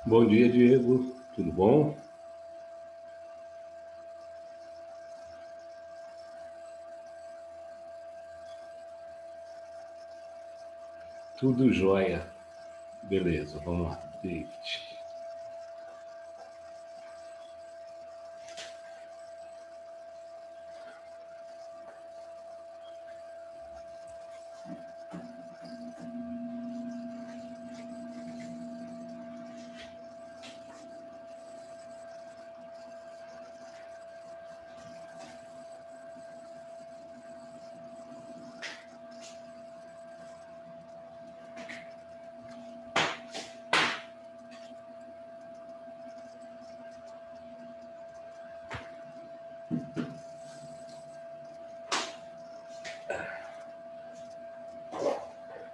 Bom dia, Diego. Tudo bom? Tudo jóia. Beleza, vamos lá, David.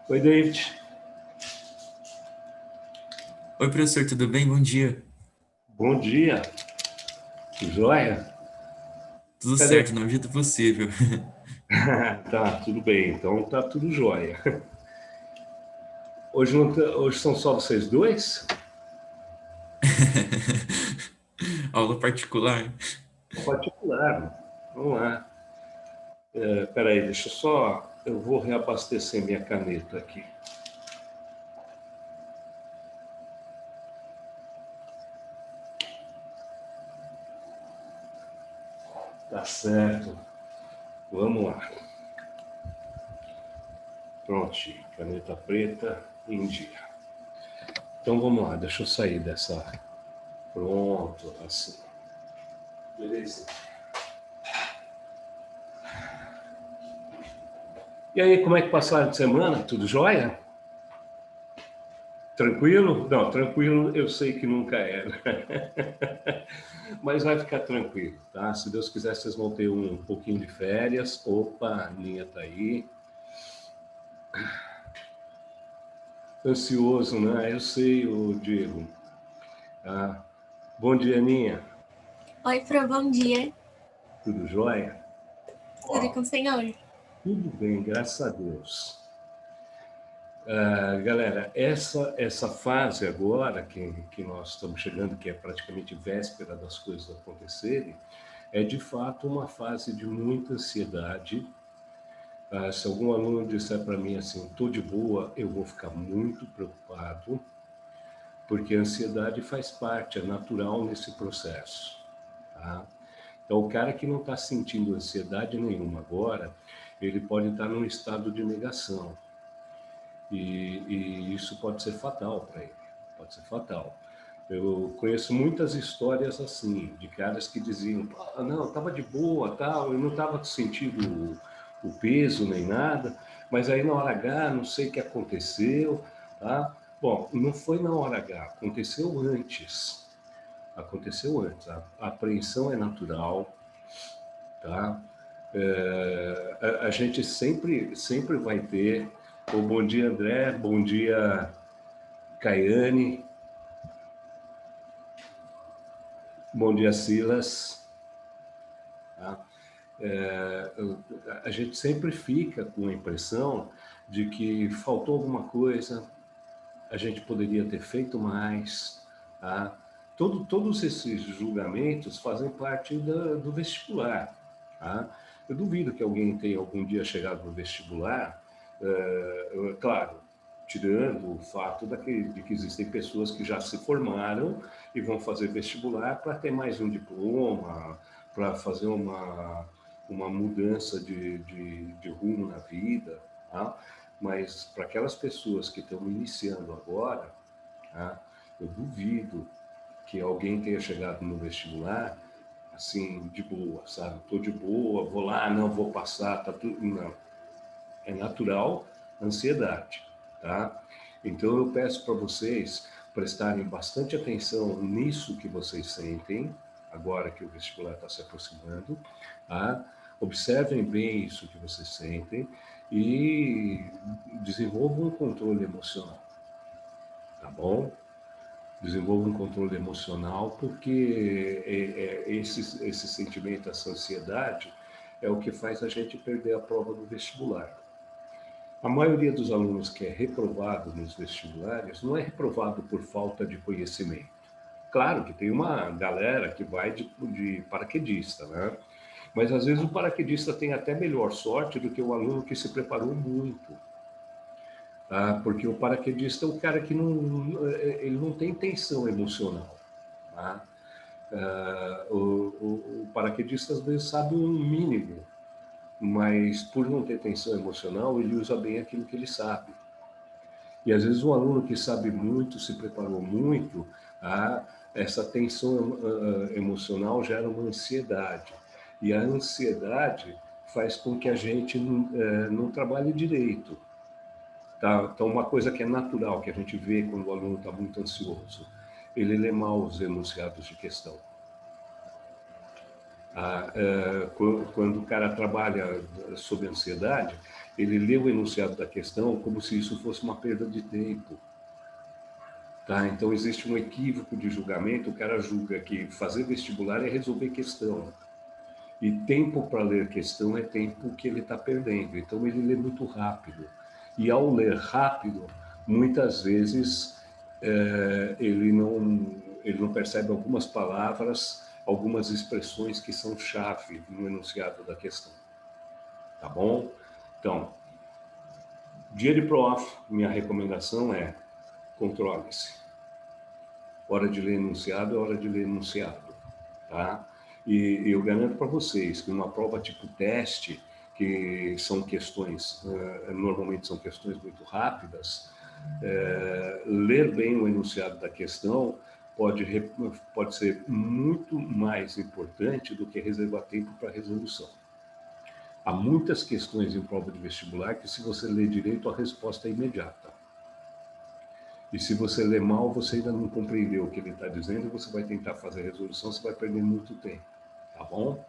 Oi, David. Oi, professor, tudo bem? Bom dia. Bom dia. Tudo jóia? Tudo Cadê? certo, na medida do possível. Tá, tudo bem. Então tá tudo jóia. Hoje, hoje são só vocês dois? Aula particular. Particular. Vamos lá. Peraí, deixa eu só... Eu vou reabastecer minha caneta aqui. Tá certo. Vamos lá. Pronto, caneta preta em dia. Então vamos lá, deixa eu sair dessa. Pronto, assim. Beleza. E aí, como é que passaram de semana? Tudo jóia? Tranquilo? Não, tranquilo eu sei que nunca é, né? Mas vai ficar tranquilo, tá? Se Deus quiser, vocês vão ter um pouquinho de férias. Opa, a Aninha tá aí. Ansioso, né? Eu sei, o Diego. Ah, bom dia, Aninha. Oi, Pro, bom dia. Tudo jóia? Tudo Ó, com o senhor? tudo bem, graças a Deus. Galera, essa fase agora que nós estamos chegando, que é praticamente véspera das coisas acontecerem, é de fato uma fase de muita ansiedade. Se algum aluno disser para mim assim, estou de boa, eu vou ficar muito preocupado, porque a ansiedade faz parte, é natural nesse processo. Tá? Então, o cara que não está sentindo ansiedade nenhuma agora, ele pode estar num estado de negação. E isso pode ser fatal para ele, pode ser fatal. Eu conheço muitas histórias assim, de caras que diziam, ah, não, estava de boa, tal, eu não estava sentindo o peso nem nada, mas aí na hora H, não sei o que aconteceu, tá? Bom, não foi na hora H, aconteceu antes. Aconteceu antes. A apreensão é natural, tá? A gente sempre vai ter. O bom dia, André. Bom dia, Caiane. Bom dia, Silas. Tá? É, a gente sempre fica com a impressão de que faltou alguma coisa, a gente poderia ter feito mais. Tá? Todos esses julgamentos fazem parte do vestibular. Tá? Eu duvido que alguém tenha algum dia chegado no vestibular, claro, tirando o fato de que existem pessoas que já se formaram e vão fazer vestibular para ter mais um diploma, para fazer uma mudança de rumo na vida. Tá? Mas para aquelas pessoas que estão iniciando agora, tá? Eu duvido que alguém tenha chegado no vestibular assim, de boa, sabe? Estou de boa, vou lá, não vou passar, tá tudo. Não. É natural a ansiedade, tá? Então eu peço para vocês prestarem bastante atenção nisso que vocês sentem, agora que o vestibular está se aproximando, tá? Observem bem isso que vocês sentem e desenvolvam um controle emocional, tá bom? Desenvolvam um controle emocional, porque esse sentimento, essa ansiedade, é o que faz a gente perder a prova do vestibular. A maioria dos alunos que é reprovado nos vestibulares não é reprovado por falta de conhecimento. Claro que tem uma galera que vai de paraquedista, né? Mas às vezes o paraquedista tem até melhor sorte do que o aluno que se preparou muito. Tá? Porque o paraquedista é o cara que ele não tem tensão emocional. Tá? O paraquedista às vezes sabe um mínimo, mas por não ter tensão emocional, ele usa bem aquilo que ele sabe. E às vezes um aluno que sabe muito, se preparou muito, essa tensão emocional gera uma ansiedade. E a ansiedade faz com que a gente não trabalhe direito. Tá? Então, uma coisa que é natural, que a gente vê quando o aluno está muito ansioso, ele lê mal os enunciados de questão. Quando o cara trabalha sob ansiedade, ele lê o enunciado da questão como se isso fosse uma perda de tempo. Tá? Então, existe um equívoco de julgamento, o cara julga que fazer vestibular é resolver questão. E tempo para ler questão é tempo que ele está perdendo. Então, ele lê muito rápido. E ao ler rápido, muitas vezes ele não percebe algumas palavras, algumas expressões que são chave no enunciado da questão. Tá bom? Então, dia de prof, minha recomendação é controle-se. Hora de ler enunciado é hora de ler enunciado. Tá? E eu garanto para vocês que uma prova tipo teste, que são questões, normalmente são questões muito rápidas, ler bem o enunciado da questão pode ser muito mais importante do que reservar tempo para resolução. Há muitas questões em prova de vestibular que, se você ler direito, a resposta é imediata. E se você ler mal, você ainda não compreendeu o que ele está dizendo, você vai tentar fazer a resolução, você vai perder muito tempo. Tá bom?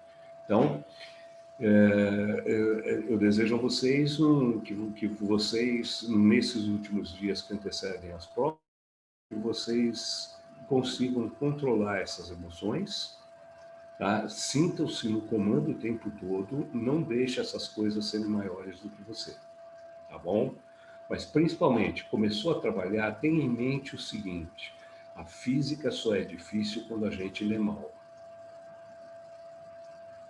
Então, eu desejo a vocês que vocês, nesses últimos dias que antecedem as provas, que vocês consigam controlar essas emoções, tá? Sintam-se no comando o tempo todo, não deixe essas coisas serem maiores do que você. Tá bom? Mas, principalmente, começou a trabalhar, tenha em mente o seguinte: a física só é difícil quando a gente lê mal.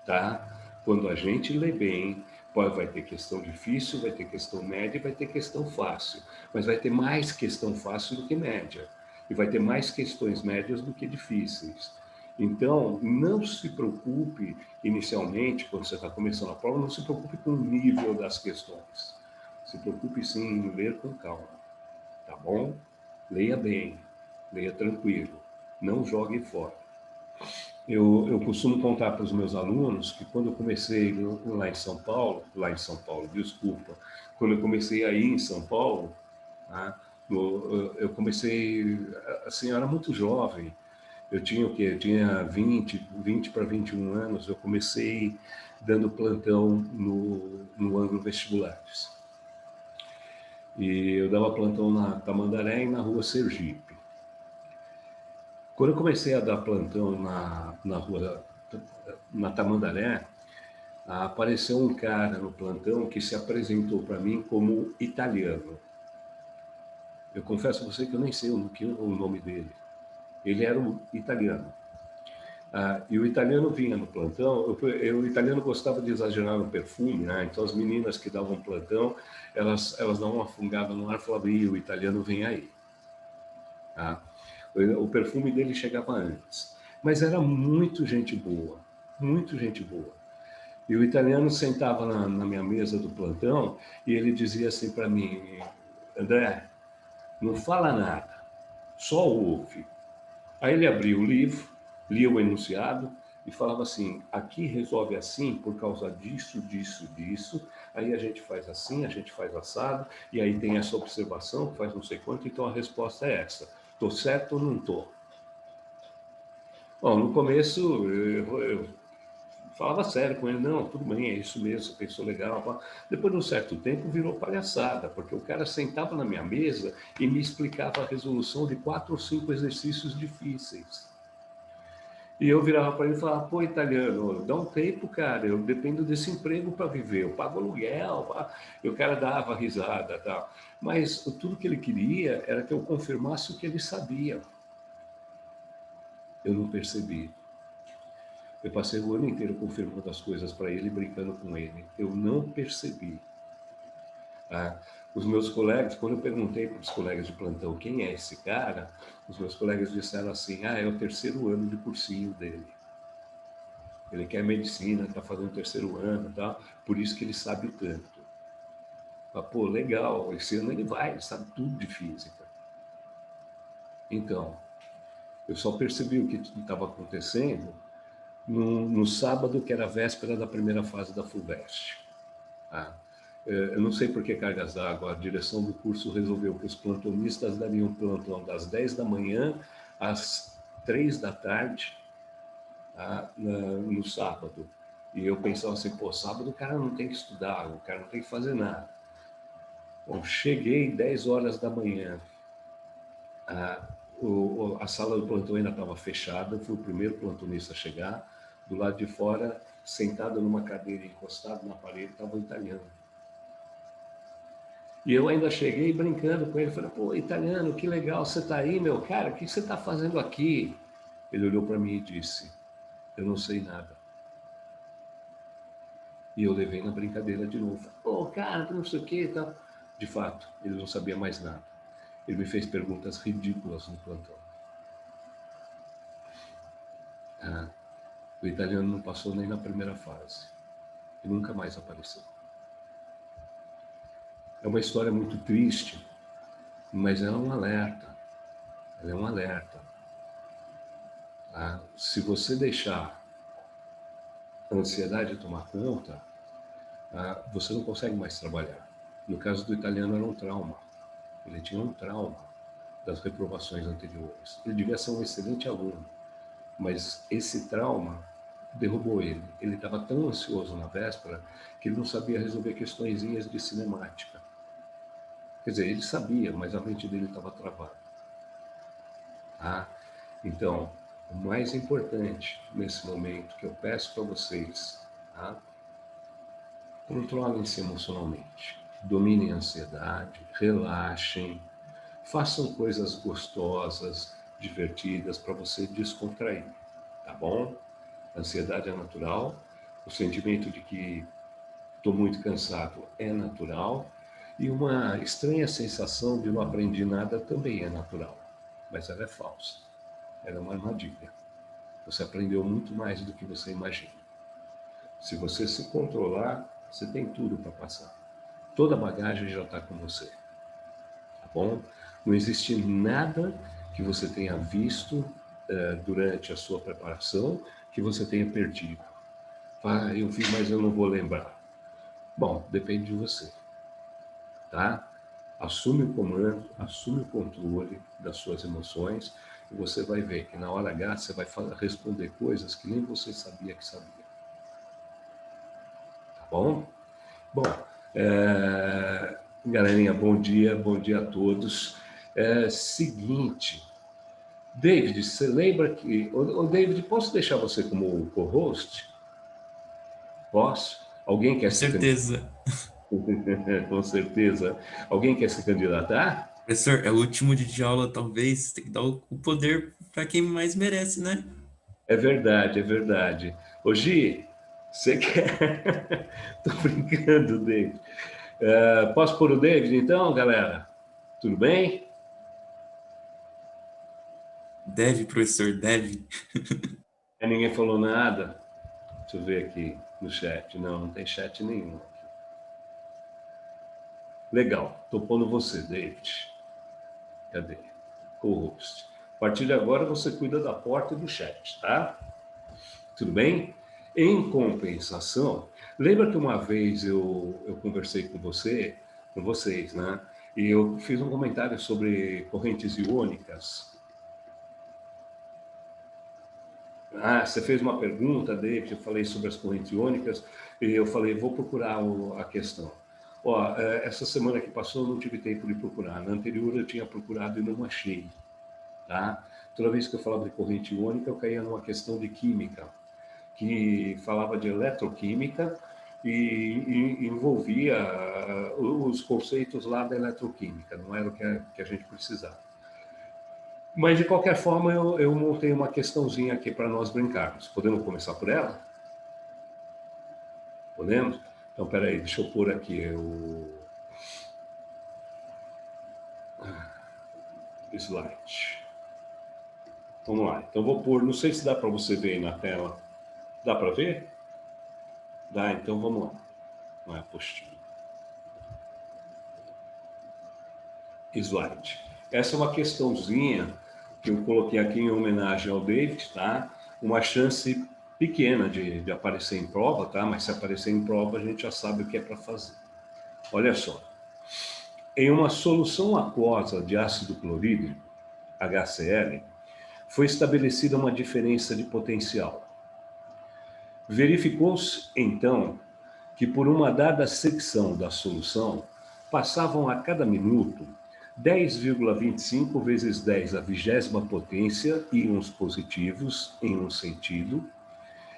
Tá? Quando a gente lê bem, vai ter questão difícil, vai ter questão média e vai ter questão fácil. Mas vai ter mais questão fácil do que média. E vai ter mais questões médias do que difíceis. Então, não se preocupe inicialmente, quando você está começando a prova, não se preocupe com o nível das questões. Se preocupe sim em ler com calma, tá bom? Leia bem, leia tranquilo, não jogue fora. Eu costumo contar para os meus alunos que quando eu comecei lá em São Paulo, desculpa, quando eu comecei aí em São Paulo, tá? Eu comecei, assim, eu era muito jovem, eu tinha o quê? Eu tinha 20 para 21 anos, eu comecei dando plantão no Anglo Vestibulares. E eu dava plantão na Tamandaré e na rua Sergipe. Quando eu comecei a dar plantão na Tamandaré, apareceu um cara no plantão que se apresentou para mim como italiano. Eu confesso a você que eu nem sei o nome dele. Ele era um italiano. E o italiano vinha no plantão, o italiano gostava de exagerar no perfume, né? Então as meninas que davam plantão, elas davam uma fungada no ar e falavam: "Ih, o italiano vem aí". Tá? O perfume dele chegava antes. Mas era muito gente boa, muito gente boa. E o italiano sentava na minha mesa do plantão e ele dizia assim para mim: "André, não fala nada, só ouve". Aí ele abria o livro, lia o enunciado e falava assim: "Aqui resolve assim por causa disso, disso, disso. Aí a gente faz assim, a gente faz assado, e aí tem essa observação que faz não sei quanto, então a resposta é essa. Tô certo ou não tô?". Bom, no começo eu falava sério com ele: "Não, tudo bem, é isso mesmo, você pensou legal". Depois de um certo tempo virou palhaçada, porque o cara sentava na minha mesa e me explicava a resolução de 4 ou 5 exercícios difíceis. E eu virava para ele e falava, pô, italiano, dá um tempo, cara, eu dependo desse emprego para viver, eu pago aluguel, e o cara dava risada e tal. Mas tudo que ele queria era que eu confirmasse o que ele sabia. Eu não percebi. Eu passei o ano inteiro confirmando as coisas para ele, brincando com ele. Eu não percebi. Tá? Os meus colegas, quando eu perguntei para os colegas de plantão quem é esse cara, os meus colegas disseram assim, é o terceiro ano de cursinho dele. Ele quer medicina, está fazendo o terceiro ano, tá? Por isso que ele sabe tanto. Mas, pô, legal, esse ano ele sabe tudo de física. Então, eu só percebi o que estava acontecendo no sábado, que era a véspera da primeira fase da FUVEST. Tá? Eu não sei por que cargas d'água, a direção do curso resolveu que os plantonistas dariam plantão das 10 da manhã às 3 da tarde, tá? No sábado. E eu pensava assim, pô, sábado o cara não tem que estudar, o cara não tem que fazer nada. Bom, cheguei 10 horas da manhã, a sala do plantão ainda estava fechada, fui o primeiro plantonista a chegar, do lado de fora, sentado numa cadeira, encostado na parede, estava o italiano. E eu ainda cheguei brincando com ele, falei, pô, italiano, que legal, você está aí, meu cara, o que você está fazendo aqui? Ele olhou para mim e disse, eu não sei nada. E eu levei na brincadeira de novo. Pô, cara, não sei o que e tal. De fato, ele não sabia mais nada. Ele me fez perguntas ridículas no plantão. O italiano não passou nem na primeira fase. E nunca mais apareceu. É uma história muito triste, mas ela é um alerta. Ela é um alerta. Tá? Se você deixar a ansiedade tomar conta, você não consegue mais trabalhar. No caso do italiano era um trauma. Ele tinha um trauma das reprovações anteriores. Ele devia ser um excelente aluno, mas esse trauma derrubou ele. Ele estava tão ansioso na véspera que ele não sabia resolver questõezinhas de cinemática. Quer dizer, ele sabia, mas a mente dele estava travada. Tá? Então, o mais importante nesse momento que eu peço para vocês, tá? Controlem-se emocionalmente, dominem a ansiedade, relaxem, façam coisas gostosas, divertidas para você descontrair, tá bom? A ansiedade é natural, o sentimento de que estou muito cansado é natural e uma estranha sensação de não aprendi nada também é natural, mas ela é falsa, ela é uma armadilha. Você aprendeu muito mais do que você imagina. Se você se controlar, você tem tudo para passar. Toda a bagagem já está com você. Tá bom? Não existe nada que você tenha visto durante a sua preparação que você tenha perdido. Eu vi, mas eu não vou lembrar. Bom, depende de você. Tá? Assume o comando, assume o controle das suas emoções e você vai ver que na hora H você vai responder coisas que nem você sabia que sabia. Tá bom? Bom, galerinha, bom dia a todos. Seguinte, David, você lembra que... David, posso deixar você como co-host? Posso? Alguém quer Com se certeza. candidatar? Com certeza. Alguém quer se candidatar? Professor, é o último dia de aula, talvez. Tem que dar o poder para quem mais merece, né? É verdade, é verdade. Ô, Gi, você quer... Tô brincando, David. Posso pôr o David, então, galera? Tudo bem? Deve, professor, deve. Ninguém falou nada. Deixa eu ver aqui no chat. Não, não tem chat nenhum aqui. Legal, estou pondo você, David. Cadê? Co-host. A partir de agora você cuida da porta e do chat, tá? Tudo bem? Em compensação, lembra que uma vez eu conversei com vocês, né? E eu fiz um comentário sobre correntes iônicas. Você fez uma pergunta, David, eu falei sobre as correntes iônicas, e eu falei, vou procurar a questão. Essa semana que passou eu não tive tempo de procurar, na anterior eu tinha procurado e não achei. tá? Toda vez que eu falava de corrente iônica, eu caía numa questão de química, que falava de eletroquímica e envolvia os conceitos lá da eletroquímica, não era o que a gente precisava. Mas, de qualquer forma, eu montei uma questãozinha aqui para nós brincarmos. Podemos começar por ela? Podemos? Então, peraí, deixa eu pôr aqui o slide. Vamos lá. Então, vou pôr, não sei se dá para você ver aí na tela. Dá para ver? Dá, então vamos lá. Não é apostila. Slide. Essa é uma questãozinha que eu coloquei aqui em homenagem ao David, tá? Uma chance pequena de aparecer em prova, tá? Mas se aparecer em prova, a gente já sabe o que é para fazer. Olha só. Em uma solução aquosa de ácido clorídrico, HCl, foi estabelecida uma diferença de potencial. Verificou-se, então, que por uma dada secção da solução, passavam a cada minuto 10,25 vezes 10 à 20ª potência íons positivos em um sentido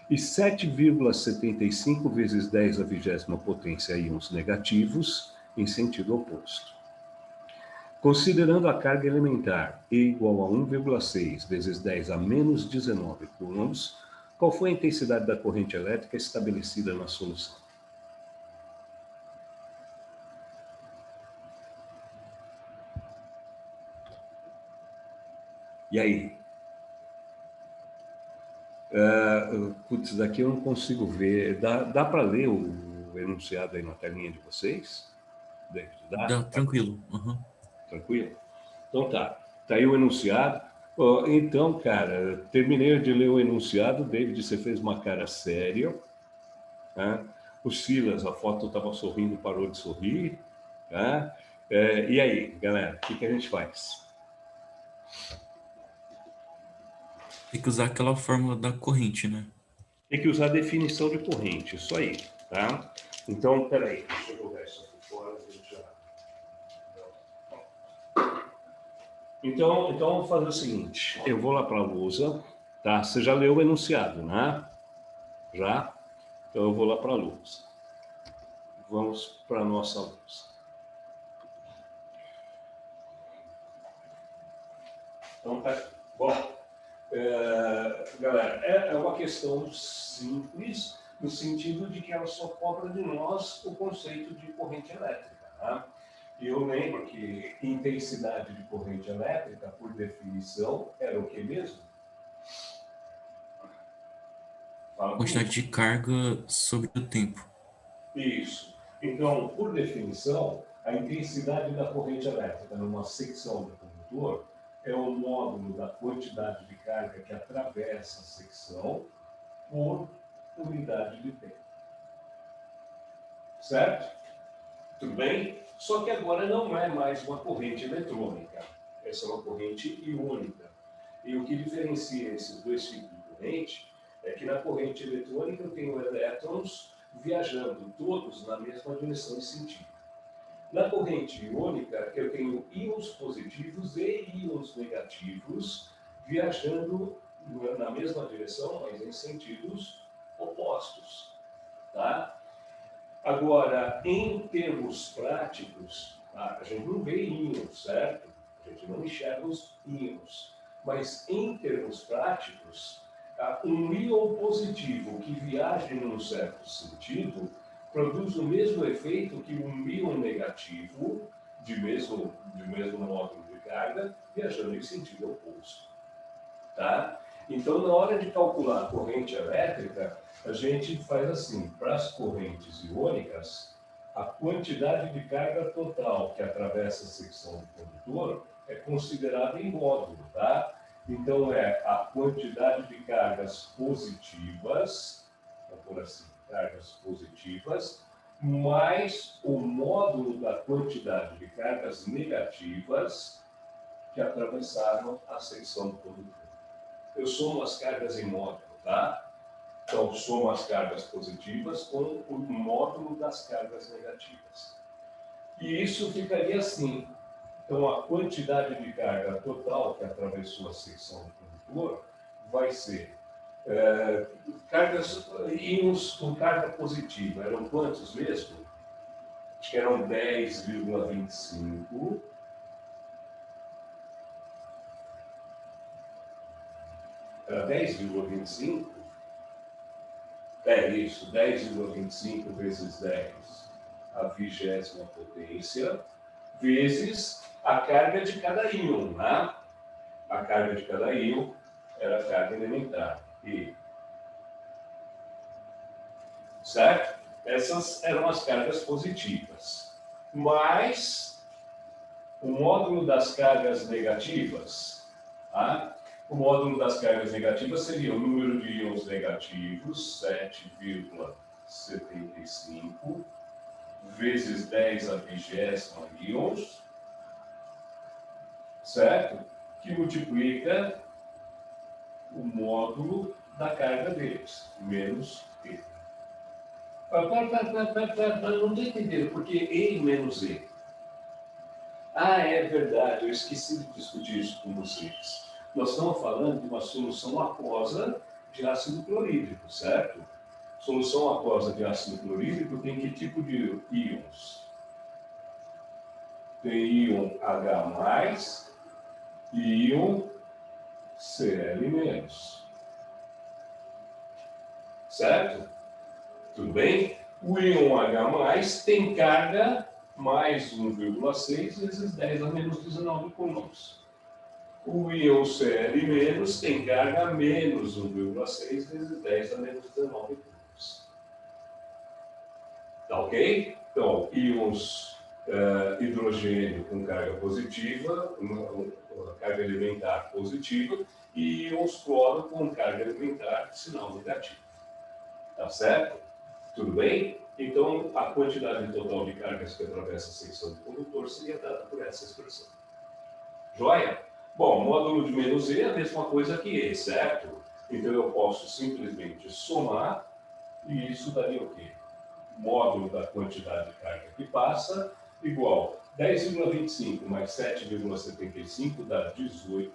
e 7,75 vezes 10 à 20ª potência íons negativos em sentido oposto. Considerando a carga elementar E igual a 1,6 vezes 10 a menos 19 coulombs, qual foi a intensidade da corrente elétrica estabelecida na solução? E aí? Putz, daqui eu não consigo ver. Dá para ler o enunciado aí na telinha de vocês? Dá? Tranquilo. Uhum. Tranquilo? Então tá. Tá aí o enunciado. Então, cara, terminei de ler o enunciado. David, você fez uma cara séria. Tá? O Silas, a foto estava sorrindo, parou de sorrir. Tá? E aí, galera, o que a gente faz? Tem que usar aquela fórmula da corrente, né? Tem que usar a definição de corrente, isso aí, tá? Então, peraí, deixa eu jogar isso aqui fora. Então, vamos fazer o seguinte, eu vou lá para a lousa, tá? Você já leu o enunciado, né? Já? Então, eu vou lá para a lousa. Vamos para a nossa lousa. Então, bom, galera, é uma questão simples, no sentido de que ela só cobra de nós o conceito de corrente elétrica. Tá? E eu lembro que intensidade de corrente elétrica, por definição, era o que mesmo? Quantidade de carga sobre o tempo. Isso. Então, por definição, a intensidade da corrente elétrica numa secção do condutor é o módulo da quantidade de carga que atravessa a secção por unidade de tempo. Certo? Tudo bem? Só que agora não é mais uma corrente eletrônica. Essa é uma corrente iônica. E o que diferencia esses dois tipos de corrente é que na corrente eletrônica eu tenho elétrons viajando todos na mesma direção e sentido. Na corrente iônica, eu tenho íons positivos e íons negativos viajando na mesma direção, mas em sentidos opostos. Tá? Agora, em termos práticos, tá? A gente não vê íons, certo? A gente não enxerga os íons. Mas, em termos práticos, um íon positivo que viaja num certo sentido produz o mesmo efeito que um íon negativo, de mesmo módulo de carga, viajando em sentido oposto. Tá? Então, na hora de calcular a corrente elétrica, a gente faz assim, para as correntes iônicas, a quantidade de carga total que atravessa a secção do condutor é considerada em módulo, tá? Então, é a quantidade de cargas positivas, vamos por assim, cargas positivas, mais o módulo da quantidade de cargas negativas que atravessaram a secção do condutor. Eu somo as cargas em módulo, tá? Então, somo as cargas positivas com o módulo das cargas negativas. E isso ficaria assim. Então, a quantidade de carga total que atravessou a secção do condutor vai ser íons com carga positiva. Eram quantos mesmo? Acho que eram 10,25. Era 10,25? É isso, 10,25 vezes 10 a 20ª potência, vezes a carga de cada íon, né? A carga de cada íon era a carga elementar. E, certo? Essas eram as cargas positivas. Mas o módulo das cargas negativas, tá? O módulo das cargas negativas seria o número de íons negativos, 7,75, vezes 10 a 20ª íons, certo? Que multiplica o módulo da carga deles, menos E. Não estou entendendo, porque E menos E. Ah, é verdade, eu esqueci de discutir isso com vocês. Nós estamos falando de uma solução aquosa de ácido clorídrico, certo? Solução aquosa de ácido clorídrico tem que tipo de íons? Tem íon H+, e íon Cl-. Certo? Tudo bem? O íon H+ tem carga mais 1,6 vezes 10 a menos 19 coulombs. O íon Cl- tem carga menos 1,6 vezes 10 a menos 19 coulombs. Tá ok? Então, íons hidrogênio com carga positiva, uma carga elementar positiva, e íons cloro com carga elementar sinal negativo. Tá certo? Tudo bem? Então, a quantidade total de cargas que atravessa a secção do condutor seria dada por essa expressão. Joia? Bom, módulo de menos E é a mesma coisa que E, certo? Então, eu posso simplesmente somar, e isso daria o quê? Módulo da quantidade de carga que passa, igual 10,25 mais 7,75 dá 18,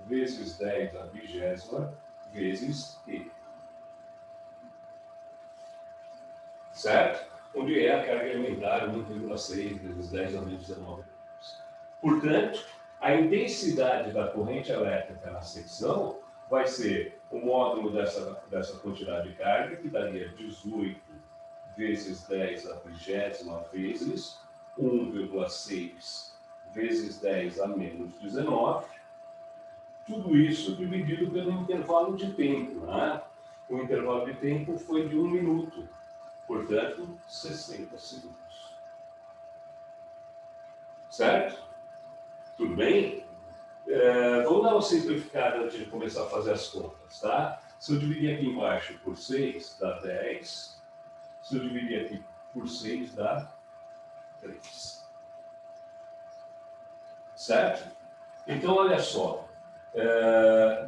vezes 10 a 20ª, vezes E. Certo? Onde é a carga elementar 1,6 vezes 10 a menos 19. Portanto, a intensidade da corrente elétrica na secção vai ser o módulo dessa quantidade de carga, que daria 18 vezes 10 a 20ª vezes 1,6 vezes 10 a menos 19. Tudo isso dividido pelo intervalo de tempo, né? O intervalo de tempo foi de 1 minuto. Portanto, 60 segundos. Certo? Tudo bem? Vamos dar uma simplificada antes de começar a fazer as contas, tá? Se eu dividir aqui embaixo por 6, dá 10. Se eu dividir aqui por 6, dá 3. Certo? Então, olha só.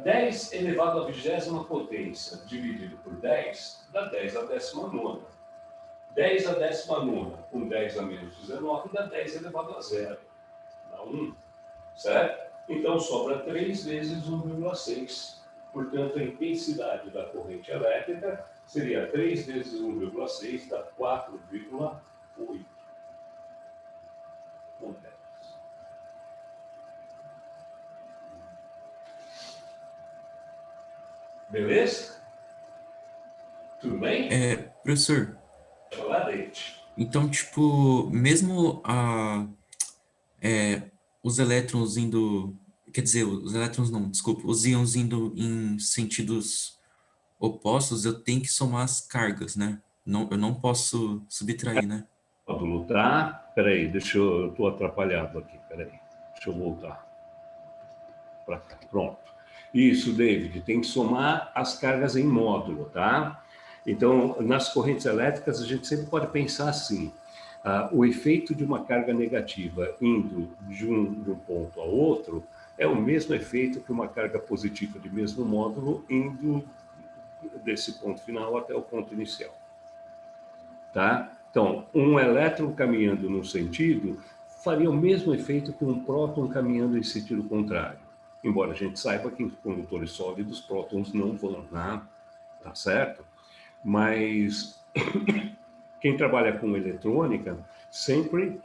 10 elevado à 20ª potência dividido por 10 dá 10 à 19ª. 10 à 19ª com 10 a menos 19 dá 10 elevado a 0. Dá 1. Certo? Então, sobra 3 vezes 1,6. Portanto, a intensidade da corrente elétrica seria 3 vezes 1,6 dá 4,8 amperes. Beleza? Tudo bem? Professor, Falar dente. então, tipo, mesmo os elétrons indo, quer dizer, os elétrons não, desculpa, os íons indo em sentidos opostos, eu tenho que somar as cargas, né? Não, eu não posso subtrair, né? Módulo, tá? Peraí, eu estou atrapalhado aqui, peraí. Deixa eu voltar para cá. Pronto. Isso, David, tem que somar as cargas em módulo, tá? Então, nas correntes elétricas, a gente sempre pode pensar assim, o efeito de uma carga negativa indo de um ponto a outro é o mesmo efeito que uma carga positiva de mesmo módulo indo desse ponto final até o ponto inicial. Tá? Então, um elétron caminhando num sentido faria o mesmo efeito que um próton caminhando em sentido contrário. Embora a gente saiba que em condutores sólidos, prótons não vão, né? Tá certo? Mas quem trabalha com eletrônica sempre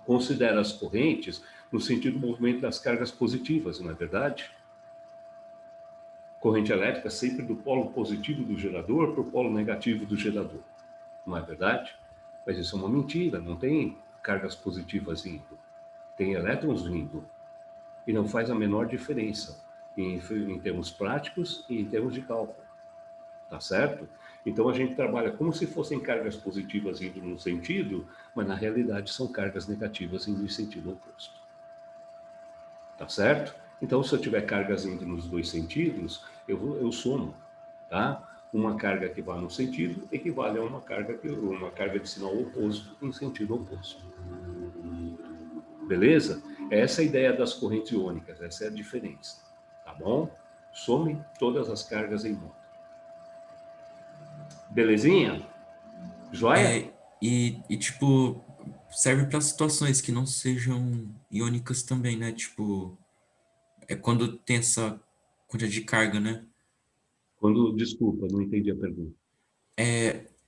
considera as correntes no sentido do movimento das cargas positivas, não é verdade? Corrente elétrica sempre do polo positivo do gerador para o polo negativo do gerador, não é verdade? Mas isso é uma mentira, não tem cargas positivas indo, tem elétrons vindo, e não faz a menor diferença em termos práticos e em termos de cálculo, tá certo? Então a gente trabalha como se fossem cargas positivas indo num sentido, mas na realidade são cargas negativas indo em sentido oposto. Tá certo? Então, se eu tiver cargas indo nos dois sentidos, eu somo, tá? Uma carga que vai no sentido equivale a uma carga de sinal oposto em sentido oposto. Beleza? Essa é a ideia das correntes iônicas, essa é a diferença, tá bom? Some todas as cargas em modo. Belezinha? Joia? Tipo, serve para situações que não sejam iônicas também, né? Tipo, é quando tem essa quantidade de carga, né? Desculpa, não entendi a pergunta.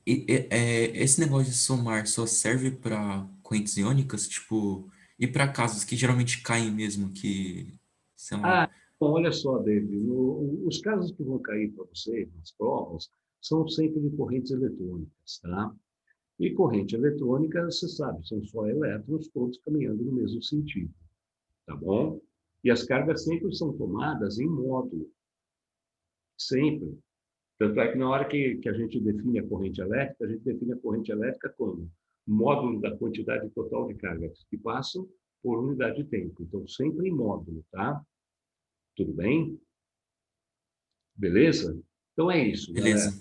Esse negócio de somar só serve para correntes iônicas, tipo, e para casos que geralmente caem mesmo, que, sei lá. Ah, bom, olha só, David, os casos que vão cair para você nas provas são sempre de correntes eletrônicas, tá? E corrente eletrônica, você sabe, são só elétrons todos caminhando no mesmo sentido, tá bom? E as cargas sempre são tomadas em módulo, sempre. Tanto é que na hora que a gente define a corrente elétrica, a gente define a corrente elétrica como módulo da quantidade total de cargas que passam por unidade de tempo. Então, sempre em módulo, tá? Tudo bem? Beleza? Então é isso, Beleza.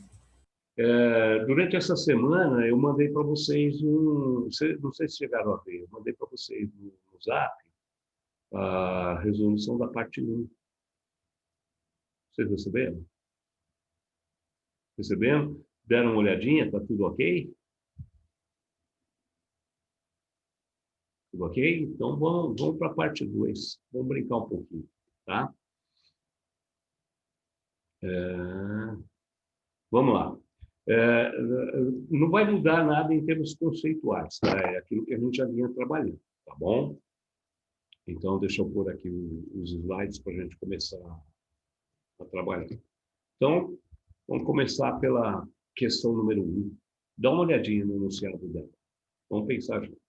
galera. Durante essa semana, eu mandei para vocês não sei se chegaram a ver, eu mandei para vocês no Zap a resolução da parte 1. Vocês receberam? Receberam? Deram uma olhadinha? Tá tudo ok? Tudo ok? Então vamos para a parte 2. Vamos brincar um pouquinho, tá? É, vamos lá. É, não vai mudar nada em termos conceituais, tá? É aquilo que a gente já vinha trabalhando, tá bom? Então, deixa eu pôr aqui os slides para a gente começar a trabalhar. Então, vamos começar pela questão número 1. Dá uma olhadinha no enunciado dela. Vamos pensar juntos.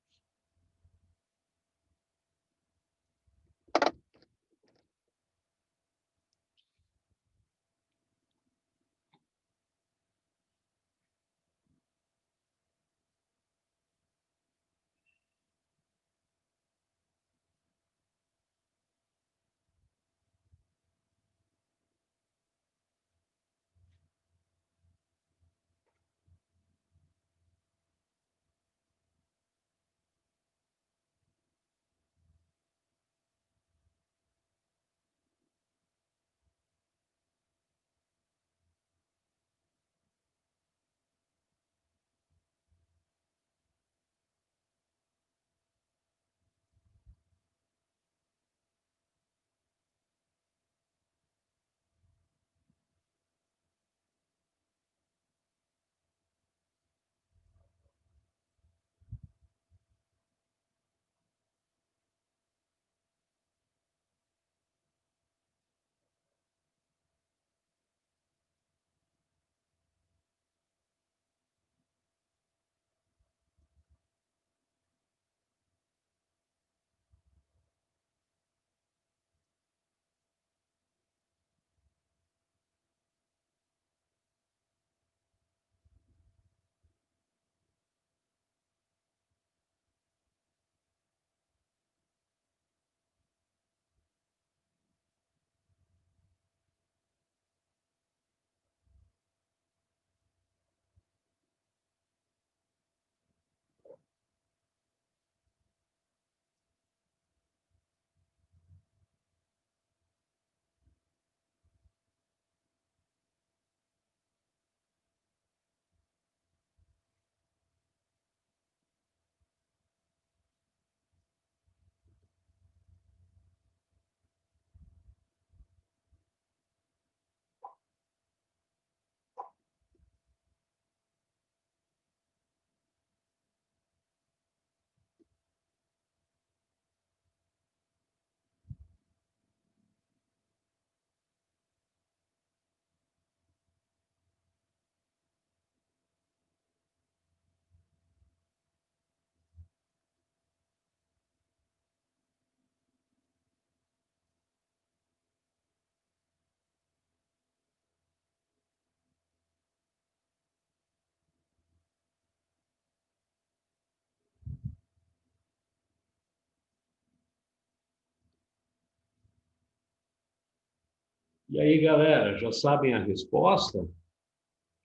E aí, galera, já sabem a resposta?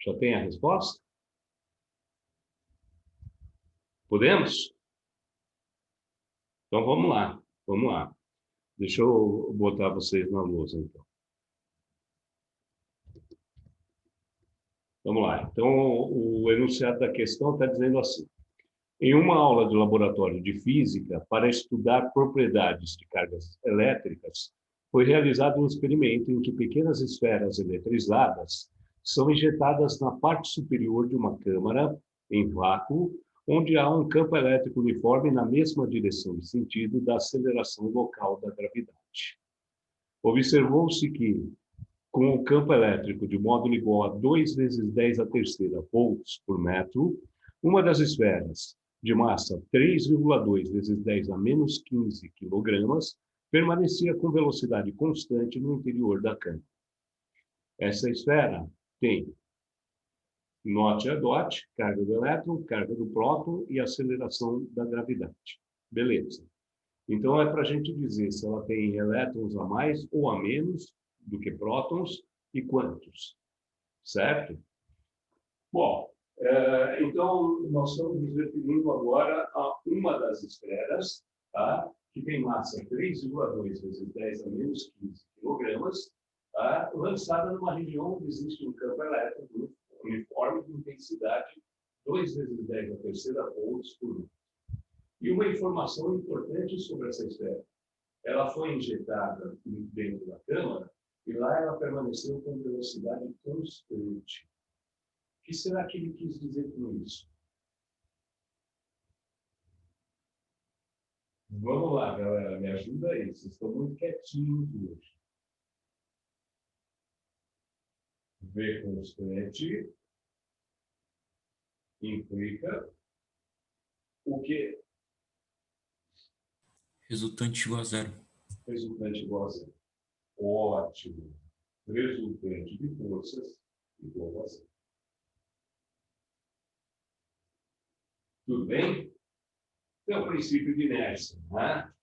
Já tem a resposta? Podemos? Então, vamos lá. Vamos lá. Deixa eu botar vocês na luz, então. Vamos lá. Então, o enunciado da questão está dizendo assim. Em uma aula de laboratório de física, para estudar propriedades de cargas elétricas, foi realizado um experimento em que pequenas esferas eletrizadas são injetadas na parte superior de uma câmara, em vácuo, onde há um campo elétrico uniforme na mesma direção e sentido da aceleração local da gravidade. Observou-se que, com o campo elétrico de módulo igual a 2 vezes 10 a terceira volts por metro, uma das esferas, de massa 3,2 vezes 10 a menos 15 quilogramas, permanecia com velocidade constante no interior da câmara. Essa esfera tem note a dot, carga do elétron, carga do próton e aceleração da gravidade. Beleza. Então, é para a gente dizer se ela tem elétrons a mais ou a menos do que prótons e quantos. Certo? Bom, então, nós estamos nos referindo agora a uma das esferas, tá? Que tem massa 3,2 vezes 10 a menos 15 quilogramas, tá? Lançada numa região onde existe um campo elétrico uniforme de intensidade 2 vezes 10 a terceira volts por metro. E uma informação importante sobre essa esfera. Ela foi injetada dentro da câmara e lá ela permaneceu com velocidade constante. O que será que ele quis dizer com isso? Vamos lá, galera, me ajuda aí. Vocês estão muito quietinhos hoje. V constante implica o quê? Resultante igual a zero. Resultante igual a zero. Ótimo. Resultante de forças igual a zero. Tudo bem? Então, o princípio de inércia, né?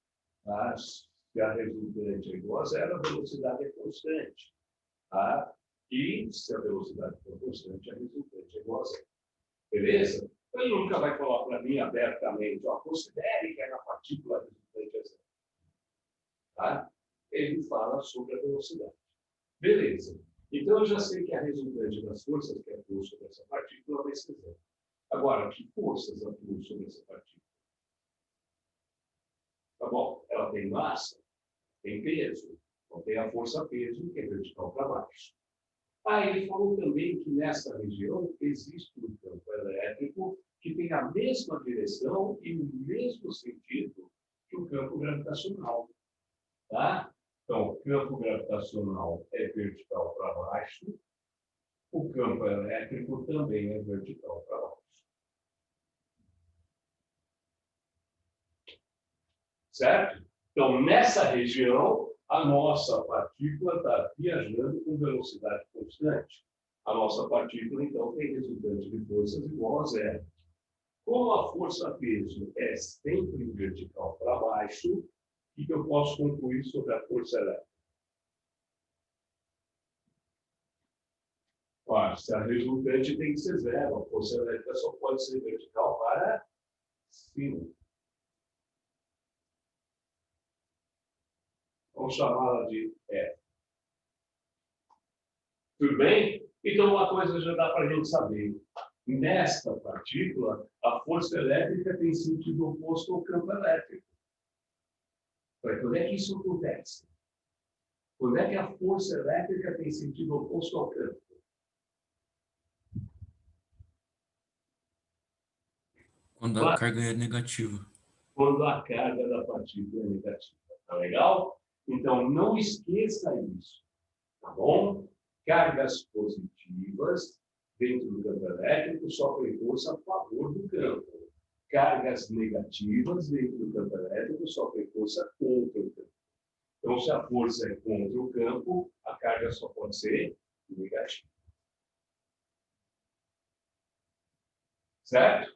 Mas, se a resultante é igual a zero, a velocidade é constante. Tá? E, se a velocidade for constante, a resultante é igual a zero. Beleza? Ele nunca vai falar para mim abertamente, ó, considere que a partícula resultante é zero. Tá? Ele fala sobre a velocidade. Beleza. Então, eu já sei que a resultante das forças que atuam sobre essa partícula vai ser zero. Agora, que forças atuam sobre essa partícula? Tá bom, ela tem massa, tem peso, então tem a força-peso, que é vertical para baixo. Ele falou também que nessa região existe um campo elétrico que tem a mesma direção e o mesmo sentido que o campo gravitacional. Tá? Então, o campo gravitacional é vertical para baixo, o campo elétrico também é vertical para baixo. Certo? Então, nessa região, a nossa partícula está viajando com velocidade constante. A nossa partícula, então, tem resultante de forças igual a zero. Como a força-peso é sempre vertical para baixo, o que eu posso concluir sobre a força elétrica? Se a resultante tem que ser zero, a força elétrica só pode ser vertical para cima. Vamos chamá-la de F. Tudo bem? Então, uma coisa já dá para a gente saber. Nesta partícula, a força elétrica tem sentido oposto ao campo elétrico. Quando é que isso acontece? Quando é que a força elétrica tem sentido oposto ao campo? Quando a carga é negativa. Quando a carga da partícula é negativa. Tá legal? Então, não esqueça isso. Tá bom? Cargas positivas dentro do campo elétrico sofrem força a favor do campo. Cargas negativas dentro do campo elétrico sofrem força contra o campo. Então, se a força é contra o campo, a carga só pode ser negativa. Certo?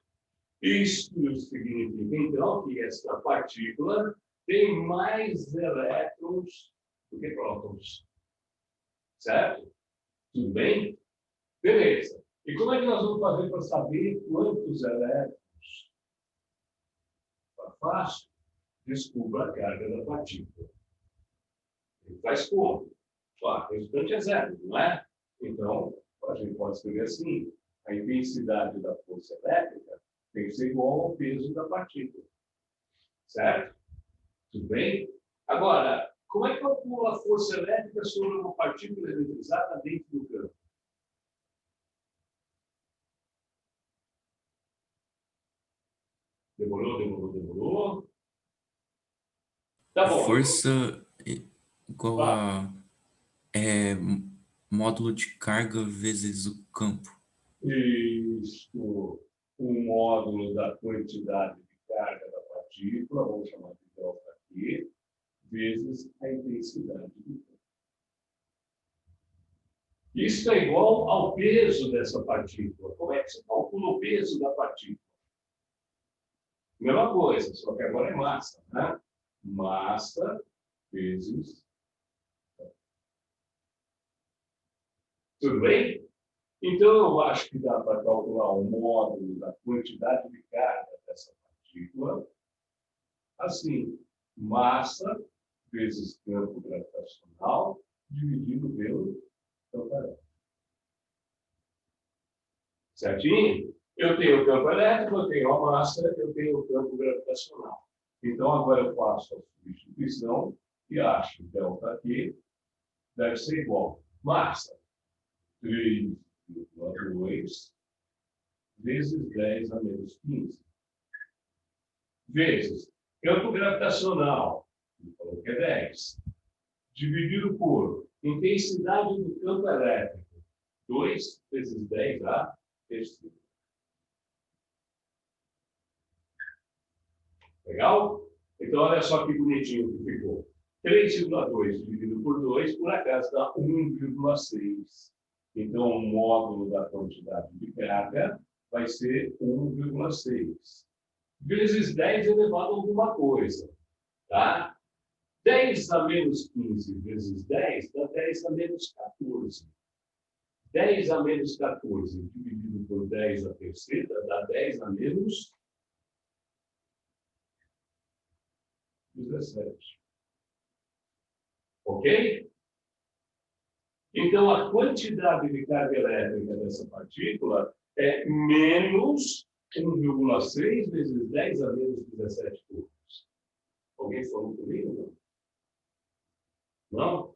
Isso significa, então, que esta partícula tem mais elétrons do que prótons. Certo? Tudo bem? Beleza. E como é que nós vamos fazer para saber quantos elétrons? Tá fácil. Descubra a carga da partícula. Ele faz como? A resultante é zero, não é? Então, a gente pode escrever assim: a intensidade da força elétrica tem que ser igual ao peso da partícula. Certo? Tudo bem? Agora, como é que calcula a força elétrica sobre uma partícula eletrizada dentro do campo? Demorou. Tá bom. Força igual Tá. a módulo de carga vezes o campo. Isto, o módulo da quantidade de carga da partícula, vamos chamar de delta aqui, vezes a intensidade do campo. Isso é igual ao peso dessa partícula. Como é que você calcula o peso da partícula? Mesma coisa, só que agora é massa, né? Massa vezes... Tudo bem? Então, eu acho que dá para calcular o módulo da quantidade de carga dessa partícula assim: massa vezes campo gravitacional dividido pelo campo elétrico. Certinho? Eu tenho o campo elétrico, eu tenho a massa, eu tenho o campo gravitacional. Então, agora eu faço a substituição e acho que ΔQ deve ser igual. Massa, 3,2 vezes 10 a menos 15. Vezes campo gravitacional, ele falou que é 10, dividido por intensidade do campo elétrico, 2 vezes 10 a terceira. Legal? Então, olha só que bonitinho que ficou. 3,2 dividido por 2, por acaso, dá 1,6. Então, o módulo da quantidade de carga vai ser 1,6. Vezes 10 elevado a alguma coisa. Tá? 10 a menos 15 vezes 10 dá 10 a menos 14. 10 a menos 14 dividido por 10 a terceira dá 10 a menos 17. Ok? Então, a quantidade de carga elétrica dessa partícula é menos 1,6 vezes 10 a menos 17 joules. Alguém falou comigo? Não?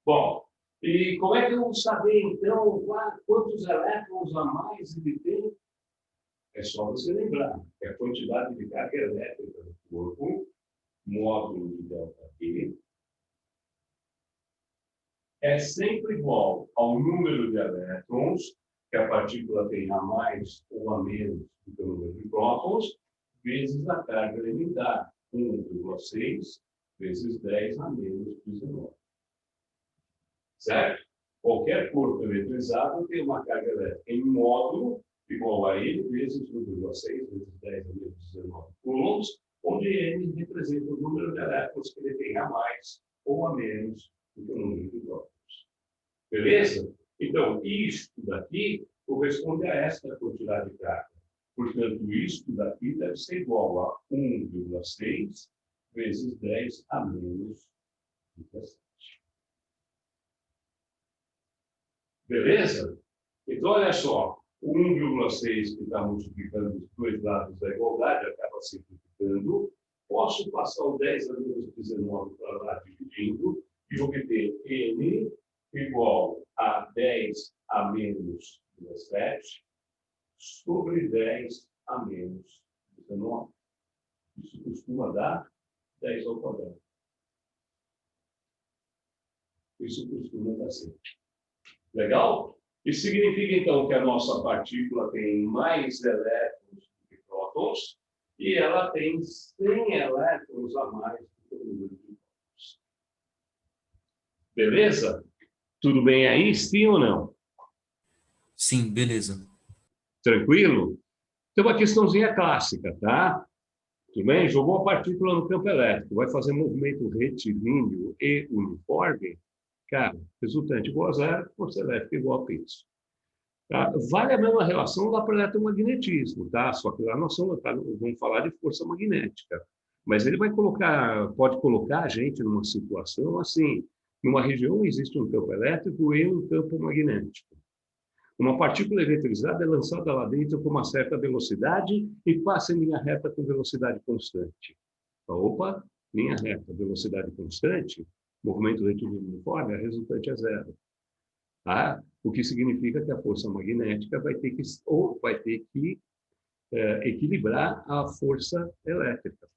Bom, e como é que eu vou saber, então, quantos elétrons a mais ele tem? É só você lembrar que a quantidade de carga elétrica do corpo, módulo de ΔQ, é sempre igual ao número de elétrons que a partícula tem a mais ou a menos do que o número de prótons, vezes a carga elementar, 1,6 vezes 10 a menos 19. Certo? Qualquer corpo eletrizado tem uma carga elétrica em módulo igual a ele, vezes 1,6 vezes 10 a menos 19 coulombs, onde N representa o número de elétrons que ele tem a mais ou a menos do que o número de prótons. Beleza? Então, isto daqui corresponde a esta quantidade de carga. Portanto, isto daqui deve ser igual a 1,6 vezes 10 a menos 17. Beleza? Então, olha só, o 1,6 que está multiplicando os dois lados da igualdade acaba simplificando. Posso passar o 10 a menos 19 para lá dividindo e obter N igual a 10 a menos 17 sobre 10 a menos 19. Isso costuma dar 10 ao quadrado. Isso costuma dar sempre. Legal? Isso significa, então, que a nossa partícula tem mais elétrons do que prótons e ela tem 100 elétrons a mais do que o número de prótons. Beleza? Tudo bem aí, sim ou não? Sim, beleza. Tranquilo? Tem uma questãozinha clássica, tá? Tudo bem? Jogou a partícula no campo elétrico, vai fazer movimento retilíneo e uniforme. Cara, resultante igual a zero, força elétrica igual a peso. Tá? Vale a mesma relação lá para o eletromagnetismo, tá? Só que lá vamos falar de força magnética. Mas ele pode colocar a gente numa situação assim, numa região existe um campo elétrico e um campo magnético. Uma partícula eletrizada é lançada lá dentro com uma certa velocidade e passa em linha reta com velocidade constante. Opa, linha reta, velocidade constante, movimento retilíneo uniforme, a resultante é zero. Tá? O que significa que a força magnética vai ter que equilibrar a força elétrica.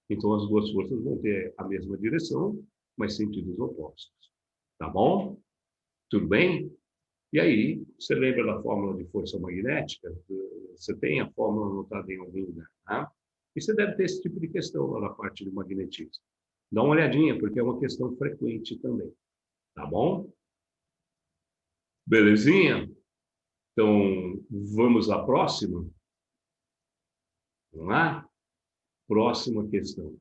Então, as duas forças vão ter a mesma direção, mas sentidos opostos. Tá bom? Tudo bem? E aí, você lembra da fórmula de força magnética? Você tem a fórmula anotada em algum lugar, tá? E você deve ter esse tipo de questão lá na parte de magnetismo. Dá uma olhadinha, porque é uma questão frequente também. Tá bom? Belezinha? Então, vamos à próxima? Vamos lá? Próxima questão.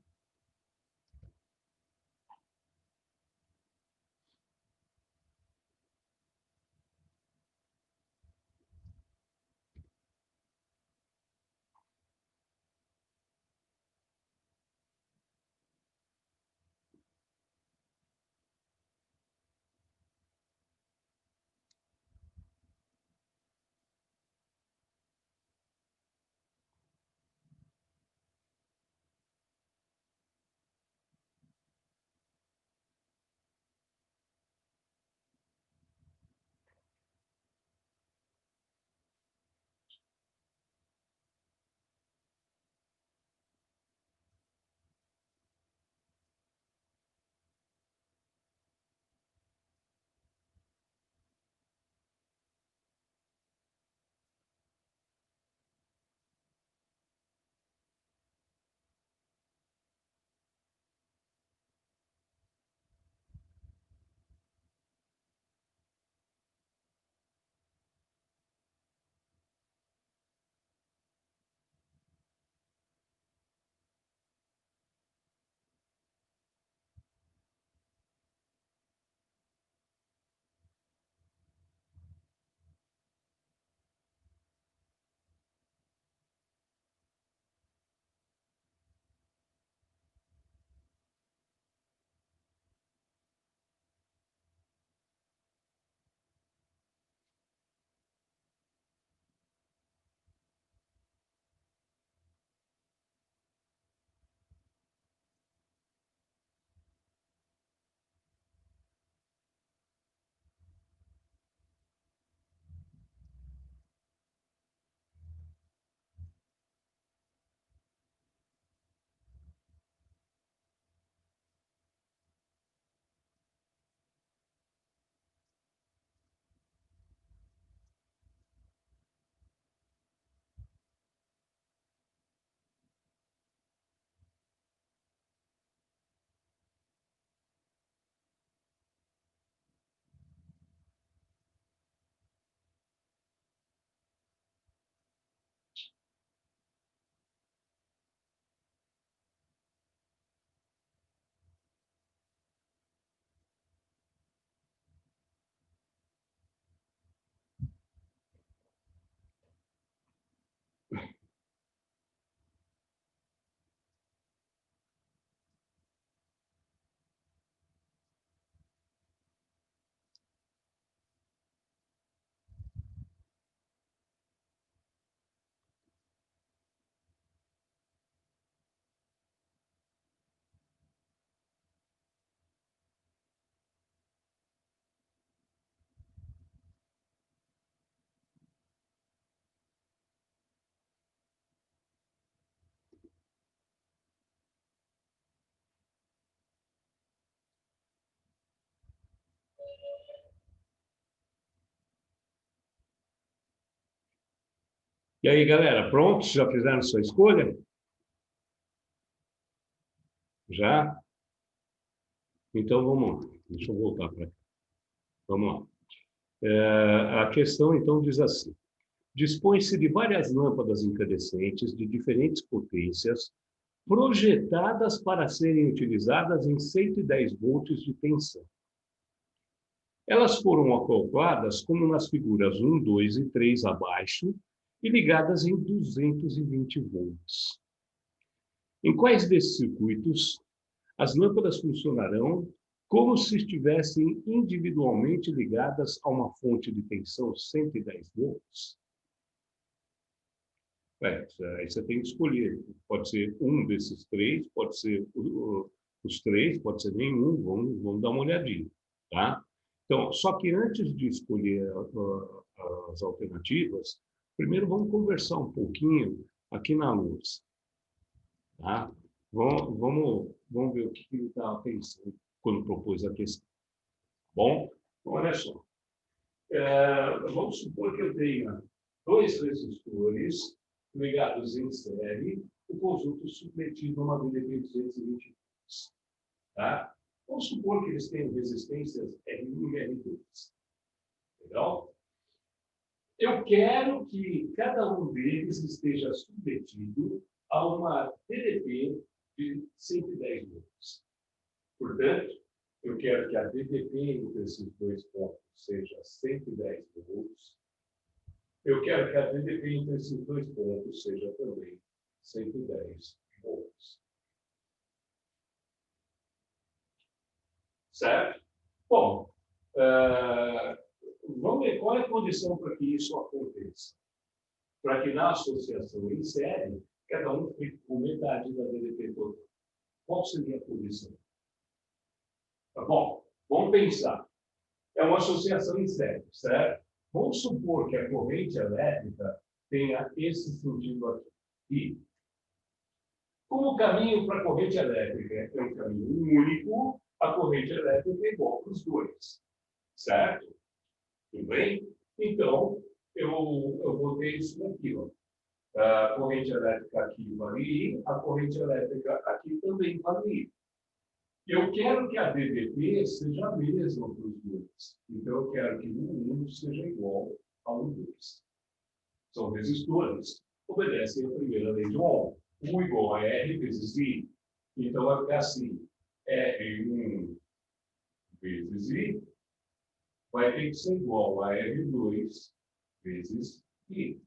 E aí, galera, prontos? Já fizeram sua escolha? Já? Então, vamos lá. Deixa eu voltar para cá. Vamos lá. A questão, então, diz assim. Dispõe-se de várias lâmpadas incandescentes de diferentes potências, projetadas para serem utilizadas em 110 volts de tensão. Elas foram acopladas como nas figuras 1, 2 e 3 abaixo e ligadas em 220 volts. Em quais desses circuitos as lâmpadas funcionarão como se estivessem individualmente ligadas a uma fonte de tensão 110 volts? Aí você tem que escolher. Pode ser um desses três, pode ser os três, pode ser nenhum. Vamos dar uma olhadinha, tá? Então, só que antes de escolher as alternativas, primeiro vamos conversar um pouquinho aqui na luz, tá? Vamos ver o que ele estava pensando quando propôs a questão. Bom, então, olha só. Vamos supor que eu tenha dois resistores ligados em série, o conjunto supletivo a uma VDP 220 volts. Tá? Vamos supor que eles tenham resistências R1 e R2. Legal? Eu quero que cada um deles esteja submetido a uma DDP de 110 volts. Portanto, eu quero que a DDP entre esses dois pontos seja 110 volts. Eu quero que a DDP entre esses dois pontos seja também 110 volts. Certo? Bom, vamos ver qual é a condição para que isso aconteça. Para que na associação em série, cada um fique com metade da DDP total. Qual seria a condição? Tá bom? Vamos pensar. É uma associação em série, certo? Vamos supor que a corrente elétrica tenha esse sentido aqui. E, como o caminho para a corrente elétrica é um caminho único, a corrente elétrica é igual para os dois. Certo? Tudo bem? Então, eu vou ter isso daqui. Ó. A corrente elétrica aqui vale I, a corrente elétrica aqui também vale I. Eu quero que a DDP seja a mesma para os dois. Então, eu quero que o 1 seja igual ao 2. São resistores. Obedecem a primeira lei de Ohm. U igual a R vezes I. Então, vai ficar assim. R1 vezes I vai ter que ser igual a R2 vezes I.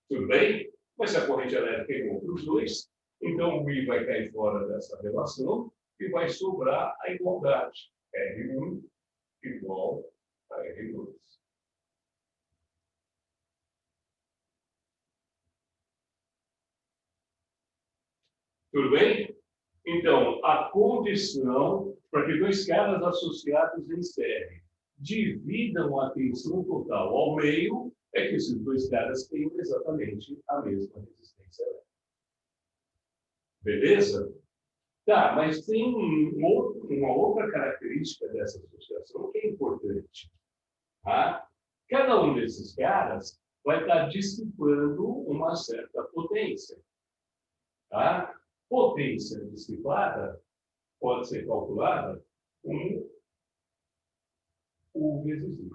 Tudo bem? Mas se a corrente elétrica é igual para os dois, então o I vai cair fora dessa relação e vai sobrar a igualdade. R1 igual a R2. Tudo bem? Então, a condição para que dois caras associados em série dividam a tensão total ao meio é que esses dois caras tenham exatamente a mesma resistência elétrica. Beleza? Tá, mas tem uma outra característica dessa associação que é importante. Tá? Cada um desses caras vai estar dissipando uma certa potência. Tá? Potência dissipada pode ser calculada com U vezes I.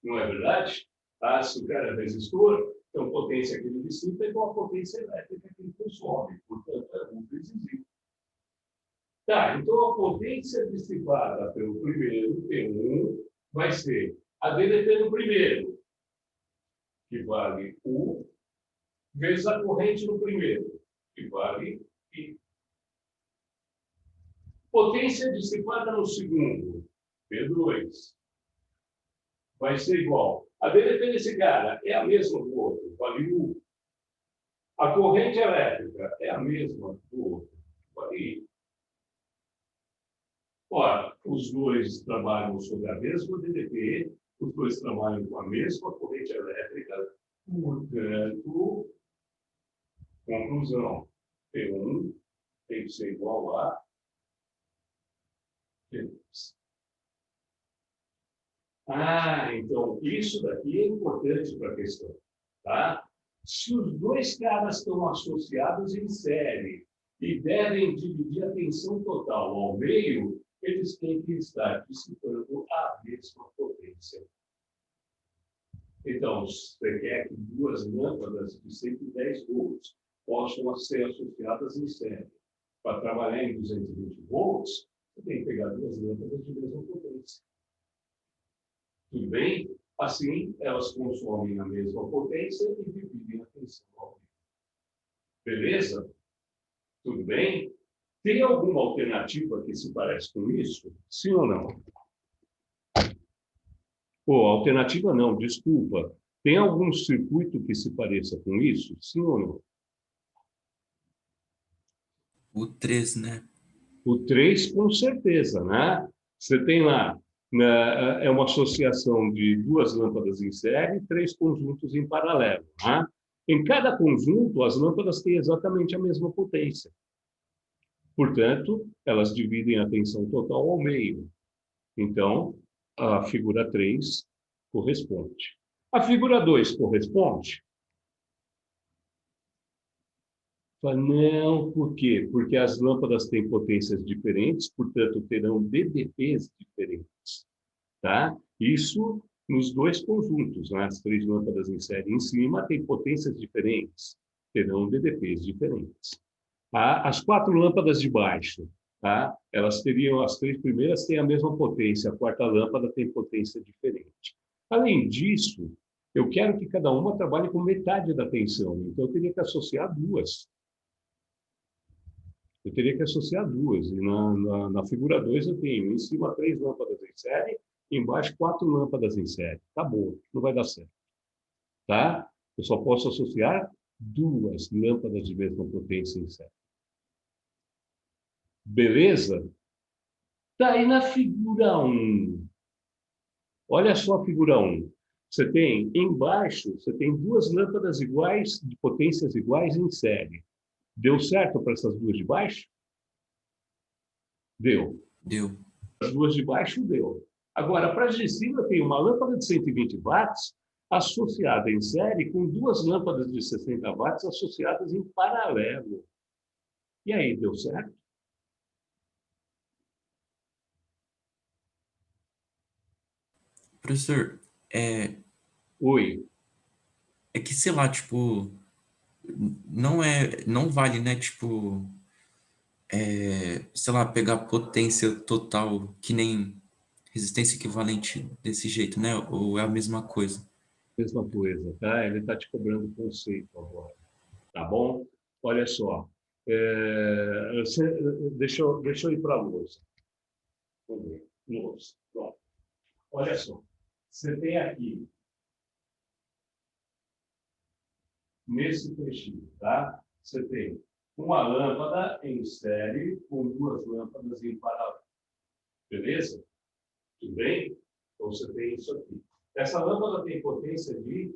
Não é verdade? Ah, se o cara é resistor, então a potência que ele dissipa é igual a potência elétrica que ele consome. Portanto, é U vezes I. Tá, então a potência dissipada pelo primeiro, P1, vai ser a DDP no primeiro, que vale U, vezes a corrente no primeiro, que vale I. Potência dissipada no segundo, P2, vai ser igual. A DDP desse cara é a mesma do outro, vale U. A corrente elétrica é a mesma do outro, vale I. Ora, os dois trabalham sobre a mesma DDP, os dois trabalham com a mesma corrente elétrica, portanto, conclusão, P1 tem que ser igual a P2. Ah, então, isso daqui é importante para a questão, tá? Se os dois caras estão associados em série e devem dividir a tensão total ao meio, eles têm que estar dissipando a mesma potência. Então, você quer que duas lâmpadas de 110 volts possam ser associadas em série. para trabalhar em 220 volts, você tem que pegar duas lâmpadas de mesma potência. Tudo bem? Assim, elas consomem a mesma potência e dividem a tensão ao vivo. Beleza? Tudo bem? Tem alguma alternativa que se parece com isso? Sim ou não? Pô, alternativa não, desculpa. Tem algum circuito que se pareça com isso? Sim ou não? O 3, né? O 3, com certeza, né? Você tem lá, é uma associação de duas lâmpadas em série e três conjuntos em paralelo, né? Em cada conjunto, as lâmpadas têm exatamente a mesma potência. Portanto, elas dividem a tensão total ao meio. Então, a figura 3 corresponde. A figura 2 corresponde? Não, por quê? Porque as lâmpadas têm potências diferentes, portanto, terão DDPs diferentes. Tá? Isso nos dois conjuntos, né? As três lâmpadas em série em cima têm potências diferentes, terão DDPs diferentes. Tá? As quatro lâmpadas de baixo, tá? Elas teriam, as três primeiras têm a mesma potência, a quarta lâmpada tem potência diferente. Além disso, eu quero que cada uma trabalhe com metade da tensão, então eu teria que associar duas. Eu teria que associar duas. E na figura 2 eu tenho em cima três lâmpadas em série, embaixo quatro lâmpadas em série. Tá bom, não vai dar certo. Tá? Eu só posso associar duas lâmpadas de mesma potência em série. Beleza? Tá aí na figura 1. Olha só a figura 1. Você tem embaixo, você tem duas lâmpadas iguais, de potências iguais em série. Deu certo para essas duas de baixo? Deu. Deu. As duas de baixo deu. Agora, para as de cima, tem uma lâmpada de 120 watts associada em série com duas lâmpadas de 60 watts associadas em paralelo. E aí, deu certo? Professor, Oi. é que, sei lá, tipo, não vale, né, tipo, sei lá, pegar potência total, que nem resistência equivalente desse jeito, né? Ou é a mesma coisa? Mesma coisa, tá? Ele está te cobrando conceito agora. Tá bom? Olha só. Deixa eu ir para a lousa. Vamos ver. Lousa. Pronto. Olha só. Você tem aqui, nesse trechinho, tá? Você tem uma lâmpada em série com duas lâmpadas em paralelo. Beleza? Tudo bem? Então, você tem isso aqui. Essa lâmpada tem potência de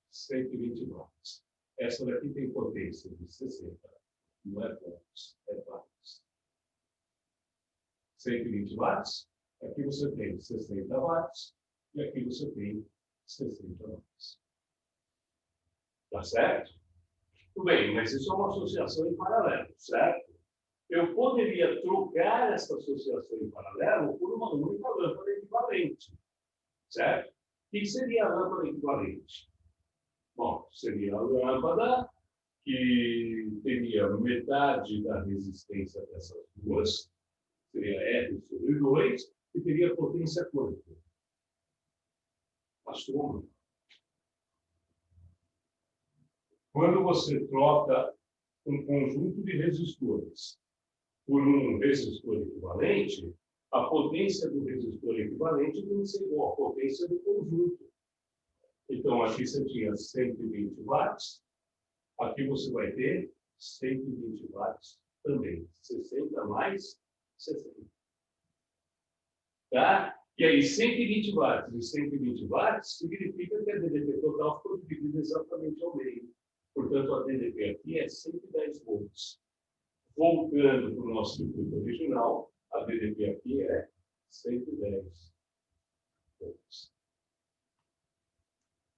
120 watts. Essa daqui tem potência de 60. Não é volts, é watts. 120 watts. Aqui você tem 60 watts. E aqui você tem 60 watts. Tá certo? Tudo bem, mas isso é uma associação em paralelo, certo? Eu poderia trocar essa associação em paralelo por uma única lâmpada equivalente, certo? O que seria a lâmpada equivalente? Bom, seria a lâmpada que teria metade da resistência dessas duas, seria R sobre 2, e teria potência quanto? A soma. Quando você troca um conjunto de resistores por um resistor equivalente, a potência do resistor equivalente tem que ser igual à potência do conjunto. Então, aqui você tinha 120 watts, aqui você vai ter 120 watts também. 60 mais 60. Tá? E aí, 120 watts e 120 watts significa que a DDP total foi dividida exatamente ao meio. Portanto, a DDP aqui é 110 volts. Voltando para o nosso circuito original, a DDP aqui é 110 volts.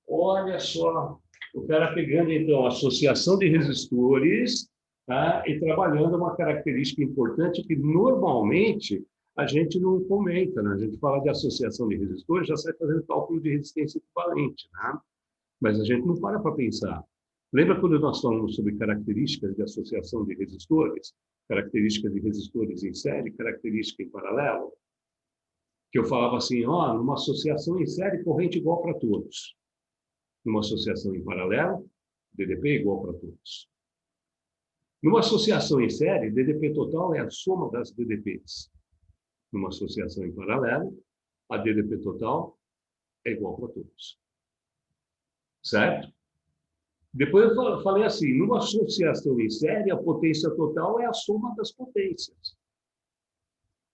Olha só, o cara pegando, então, a associação de resistores, tá? E trabalhando uma característica importante que, normalmente, a gente não comenta, né? A gente fala de associação de resistores, já sai fazendo cálculo de resistência equivalente, né? Mas a gente não para pensar. Lembra quando nós falamos sobre características de associação de resistores? Características de resistores em série, característica em paralelo? Que eu falava assim, ó, numa associação em série, corrente igual para todos. Numa associação em paralelo, DDP igual para todos. Numa associação em série, DDP total é a soma das DDPs. Numa associação em paralelo, a DDP total é igual para todos. Certo? Depois eu falei assim, numa associação em série, a potência total é a soma das potências.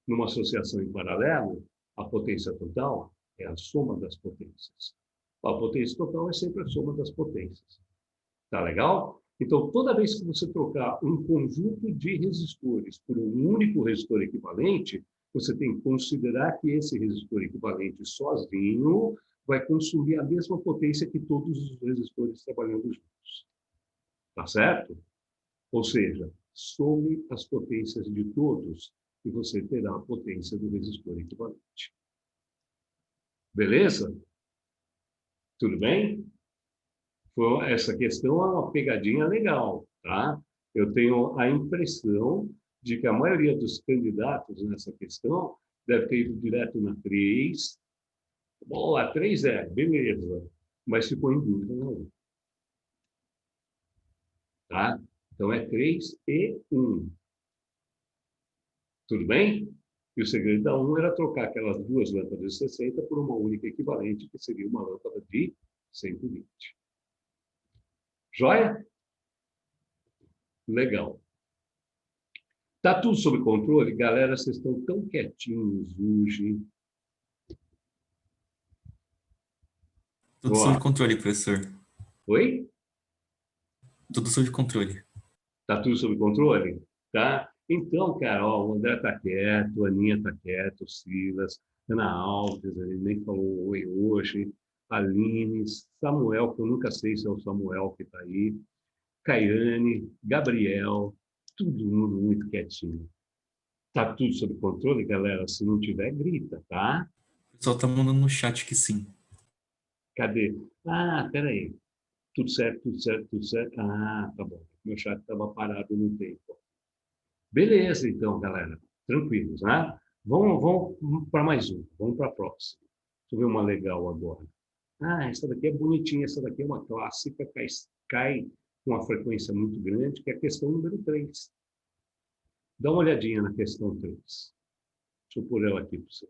Numa associação em paralelo, a potência total é a soma das potências. A potência total é sempre a soma das potências. Tá legal? Então, toda vez que você trocar um conjunto de resistores por um único resistor equivalente, você tem que considerar que esse resistor equivalente sozinho vai consumir a mesma potência que todos os resistores trabalhando juntos. Tá certo? Ou seja, some as potências de todos e você terá a potência do resistor equivalente. Beleza? Tudo bem? Essa questão é uma pegadinha legal, tá? Eu tenho a impressão de que a maioria dos candidatos nessa questão deve ter ido direto na 3. Bom, a 3 beleza, mas ficou em dúvida na 1. Tá? Então é 3 e 1. Tudo bem? E o segredo da 1 era trocar aquelas duas lâmpadas de 60 por uma única equivalente, que seria uma lâmpada de 120. Joia? Legal. Tá tudo sob controle? Galera, vocês estão tão quietinhos hoje. Tudo sob Ó, controle, professor. oi? Tudo sob controle. Tá tudo sob controle? Tá? Então, cara, ó, o André tá quieto, a Aninha tá quieto, o Silas, Ana Alves, ele nem falou oi hoje, Aline, Samuel, que eu nunca sei se é o Samuel que tá aí, Caiane, Gabriel, todo mundo muito quietinho. Tá tudo sob controle, galera? Se não tiver, grita, tá? O pessoal tá mandando no chat que sim. Cadê? Ah, peraí. Tudo certo, tudo certo, tudo certo. Ah, tá bom. Meu chat estava parado no tempo. Beleza, então, galera. Tranquilos, né? Vamos para mais um. Vamos para a próxima. Deixa eu ver uma legal agora. Ah, essa daqui é bonitinha. Essa daqui é uma clássica, cai com uma frequência muito grande, que é a questão número 3. Dá uma olhadinha na questão 3. Deixa eu pôr ela aqui para você.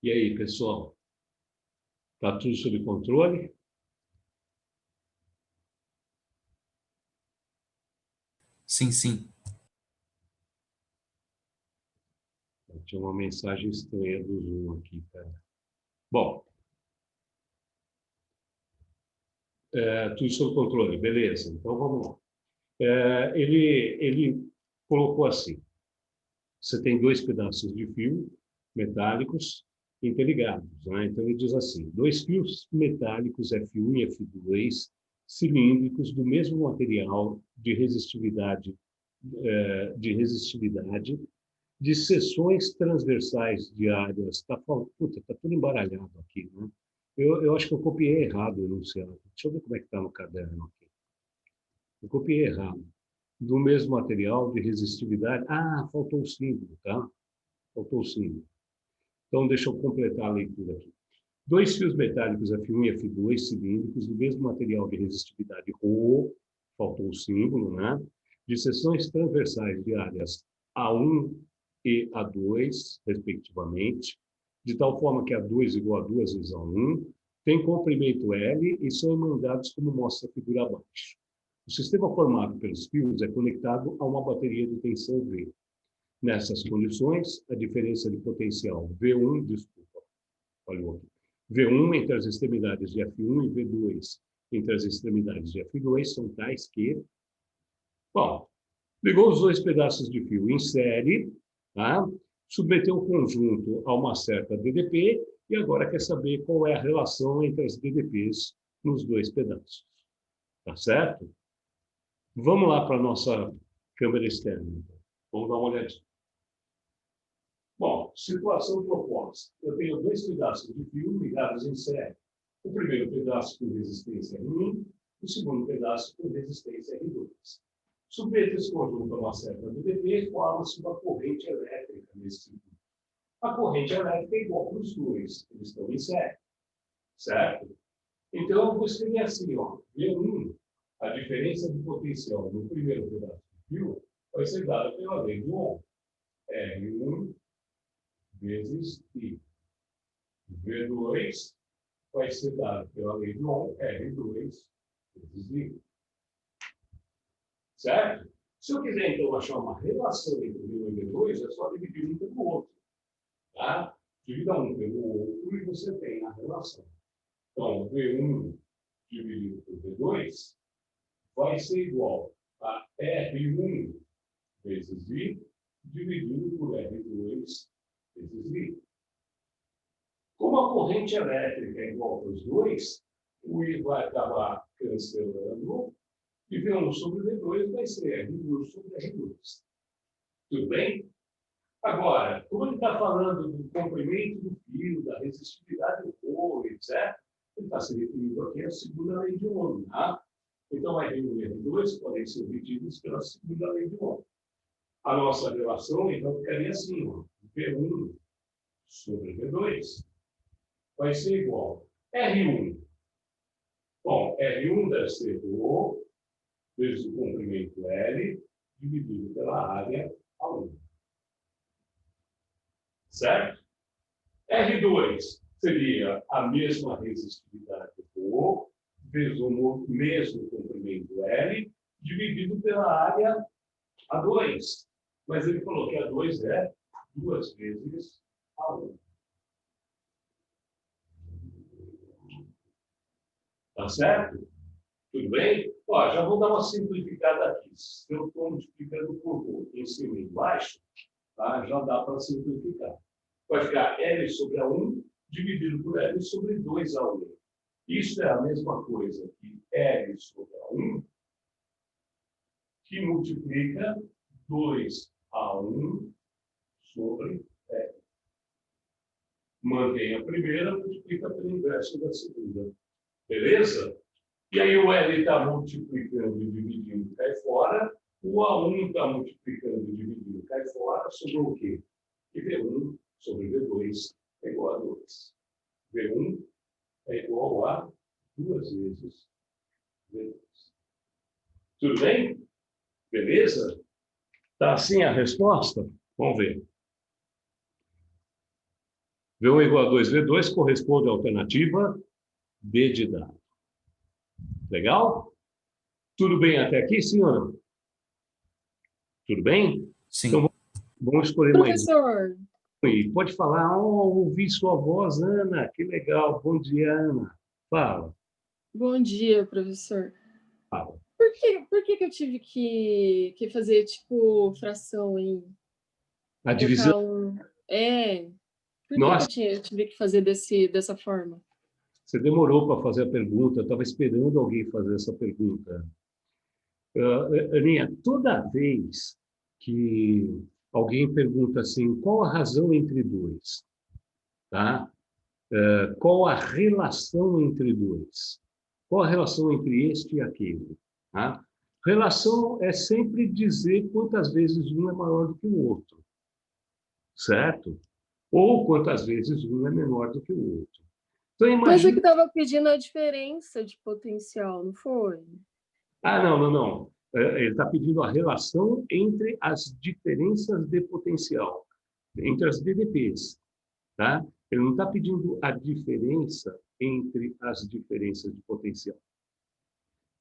E aí, pessoal? Está tudo sob controle? Sim, sim. Tinha uma mensagem estranha do Zoom aqui, cara. Bom, tudo sob controle, beleza. Então, vamos lá. Ele colocou assim, você tem dois pedaços de fio metálicos interligados, né? Então, ele diz assim, dois fios metálicos F1 e F2, cilíndricos do mesmo material de resistividade, de seções transversais de áreas. Puta, tá tudo embaralhado aqui, né? Eu acho que eu copiei errado o enunciado. Deixa eu ver como é que está no caderno aqui. Eu copiei errado. Do mesmo material de resistividade. Ah, faltou o símbolo, tá? Faltou o símbolo. Então, deixa eu completar a leitura aqui. Dois fios metálicos F1 e F2 cilíndricos do mesmo material de resistividade ρ, faltou o símbolo, né? De seções transversais de áreas A1 e A2, respectivamente, de tal forma que A2 igual a 2 vezes A1, tem comprimento L e são emendados como mostra a figura abaixo. O sistema formado pelos fios é conectado a uma bateria de tensão V. Nessas condições, a diferença de potencial V1, desculpa, falhou aqui, V1 entre as extremidades de F1 e V2 entre as extremidades de F2 são tais que, bom, ligou os dois pedaços de fio em série, tá? Submeteu o conjunto a uma certa DDP e agora quer saber qual é a relação entre as DDPs nos dois pedaços. Tá certo? Vamos lá para a nossa câmera externa. Vamos dar uma olhadinha. Bom, situação proposta. Eu tenho dois pedaços de fio ligados em série. O primeiro pedaço com resistência R1, o segundo pedaço com resistência R2. Submeto esse conjunto a uma certa DDP, forma-se uma corrente elétrica nesse circuito. A corrente elétrica é igual para os dois, eles estão em série, certo? Então, eu vou escrever assim, ó, V1, a diferença de potencial no primeiro pedaço de fio vai ser dada pela lei de Ohm. R1 vezes I. V2 vai ser dado pela lei de Ohm, R2 vezes I. Certo? Se eu quiser, então, achar uma relação entre V1 e V2, é só dividir um pelo outro. Tá? Divida um pelo outro e você tem a relação. Então, V1 dividido por V2 vai ser igual a R1 vezes I dividido por R2 vezes I. Como a corrente elétrica é igual para os dois, o I vai acabar cancelando e V1 sobre V2 vai ser R2 sobre R2. Tudo bem? Agora, como ele está falando do comprimento do fio, da resistividade do couro, etc., ele está se referindo aqui à segunda lei de Ohm. Tá? Então, R1 e R2 podem ser medidos pela segunda lei de Ohm. A nossa relação, então, ficaria assim, ó, V1 sobre V2 vai ser igual a R1. Bom, R1 deve ser ρ vezes o comprimento L dividido pela área A1. Certo? R2 seria a mesma resistividade ρ vezes o mesmo comprimento L dividido pela área A2. Mas ele falou que A2 é 2 vezes A1. Tá certo? Tudo bem? Ó, já vou dar uma simplificada aqui. Se eu estou multiplicando por ρ em cima e embaixo, tá? Já dá para simplificar. Vai ficar L sobre A1 dividido por L sobre 2A1. Isso é a mesma coisa que L sobre A1 que multiplica 2A1 sobre L. Mantém a primeira, multiplica pelo inverso da segunda. Beleza? E aí o L está multiplicando e dividindo, cai fora. O A1 está multiplicando e dividindo, cai fora. Sobrou o quê? E V1 sobre V2 é igual a 2. V1 é igual a 2 vezes V2. Tudo bem? Beleza? Está assim a resposta? Vamos ver. V1 igual a 2V2 corresponde à alternativa B de dado. Legal? Tudo bem até aqui, senhora? Tudo bem? Sim. Então, vamos escolher mais um. Professor, E pode falar, ouvi sua voz, Ana, que legal. Bom dia, Ana. Fala, bom dia, professor. fala. Por que eu tive que fazer, tipo, fração em A divisão, colocar um... É, por que nossa, eu tive que fazer dessa forma? você demorou para fazer a pergunta, eu estava esperando alguém fazer essa pergunta. Aninha, toda vez que alguém pergunta assim, qual a razão entre dois? Tá? Qual a relação entre dois? Qual a relação entre este e aquele? Tá? Relação é sempre dizer quantas vezes um é maior do que o outro, certo? Ou quantas vezes um é menor do que o outro. Então, Mas é que imagine... estava pedindo a diferença de potencial, não foi? Ah, não, não, não. Ele está pedindo a relação entre as diferenças de potencial, entre as DDPs, tá? Ele não está pedindo a diferença entre as diferenças de potencial.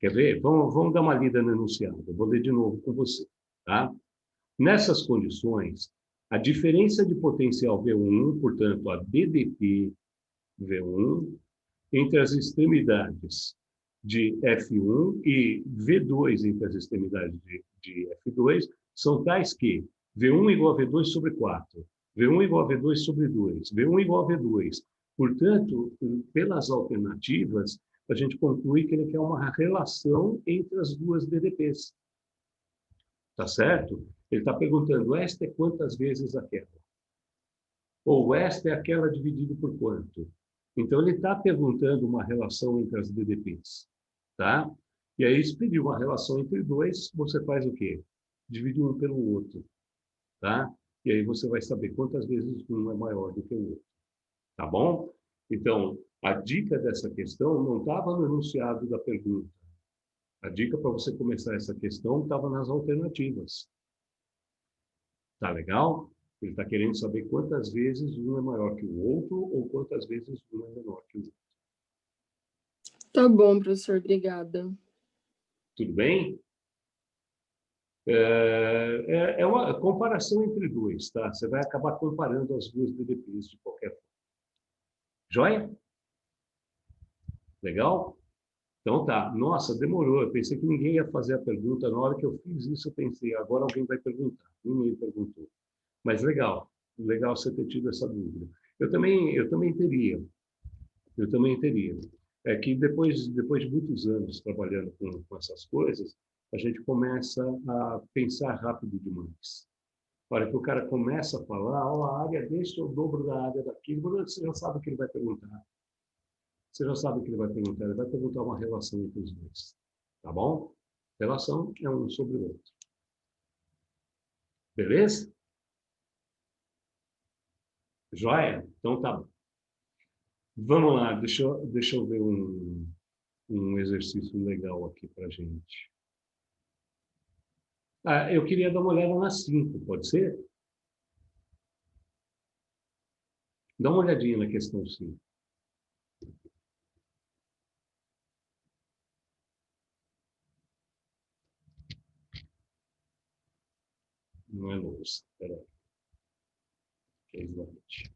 Quer ver? Vamos dar uma lida no enunciado. Eu vou ler de novo com você, tá? Nessas condições, a diferença de potencial V1, portanto, a DDP V1, entre as extremidades de F1 e V2 entre as extremidades de F2 são tais que V1 igual a V2 sobre 4, V1 igual a V2 sobre 2, V1 igual a V2. Portanto, pelas alternativas, a gente conclui que ele quer uma relação entre as duas DDPs. Tá certo? Ele está perguntando, esta é quantas vezes aquela? Ou esta é aquela dividido por quanto? Então, ele está perguntando uma relação entre as DDPs, tá? E aí, se pedir uma relação entre dois, você faz o quê? Divide um pelo outro, tá? E aí você vai saber quantas vezes um é maior do que o outro, tá bom? Então, a dica dessa questão não estava no enunciado da pergunta. A dica para você começar essa questão estava nas alternativas. Tá legal? Ele está querendo saber quantas vezes um é maior que o outro ou quantas vezes um é menor que o outro. Tá bom, professor, obrigada. Tudo bem? É uma comparação entre dois, tá? Você vai acabar comparando as duas DDPs de qualquer forma. Joia? Legal? Então tá. Nossa, demorou. Eu pensei que ninguém ia fazer a pergunta. Na hora que eu fiz isso, eu pensei, agora alguém vai perguntar. Ninguém perguntou. Mas legal. Legal você ter tido essa dúvida. Eu também teria. Eu também teria. É que depois de muitos anos trabalhando com essas coisas, a gente começa a pensar rápido demais. A hora que o cara começa a falar, a área deste é o dobro da área daquilo, você já sabe o que ele vai perguntar. Você já sabe o que ele vai perguntar. Ele vai perguntar uma relação entre os dois. Tá bom? Relação é um sobre o outro. Beleza? Joia? Então tá bom. Vamos lá, deixa eu ver um exercício legal aqui para gente. Eu queria dar uma olhada na 5, pode ser? Dá uma olhadinha na questão 5. Não é louça, espera aí. Que é slide.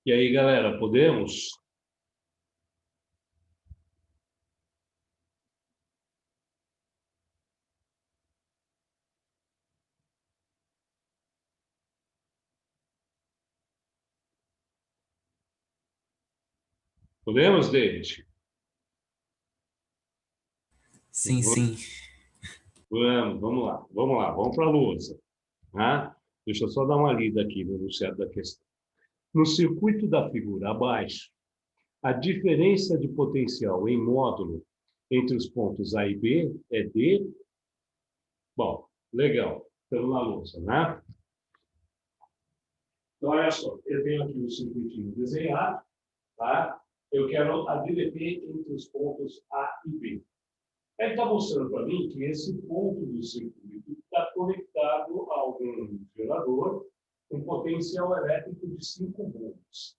E aí, galera, podemos? Podemos, David? Sim, sim. Vamos para a lousa. Tá? Deixa eu só dar uma lida aqui no enunciado da questão. No circuito da figura abaixo, a diferença de potencial em módulo entre os pontos A e B é D. Bom, legal. Estamos na lousa, né? Então, olha só, eu tenho aqui o circuitinho desenhado, tá? Eu quero a DDP entre os pontos A e B. Ele está mostrando para mim que esse ponto do circuito está conectado a algum gerador com potencial elétrico de 5 volts.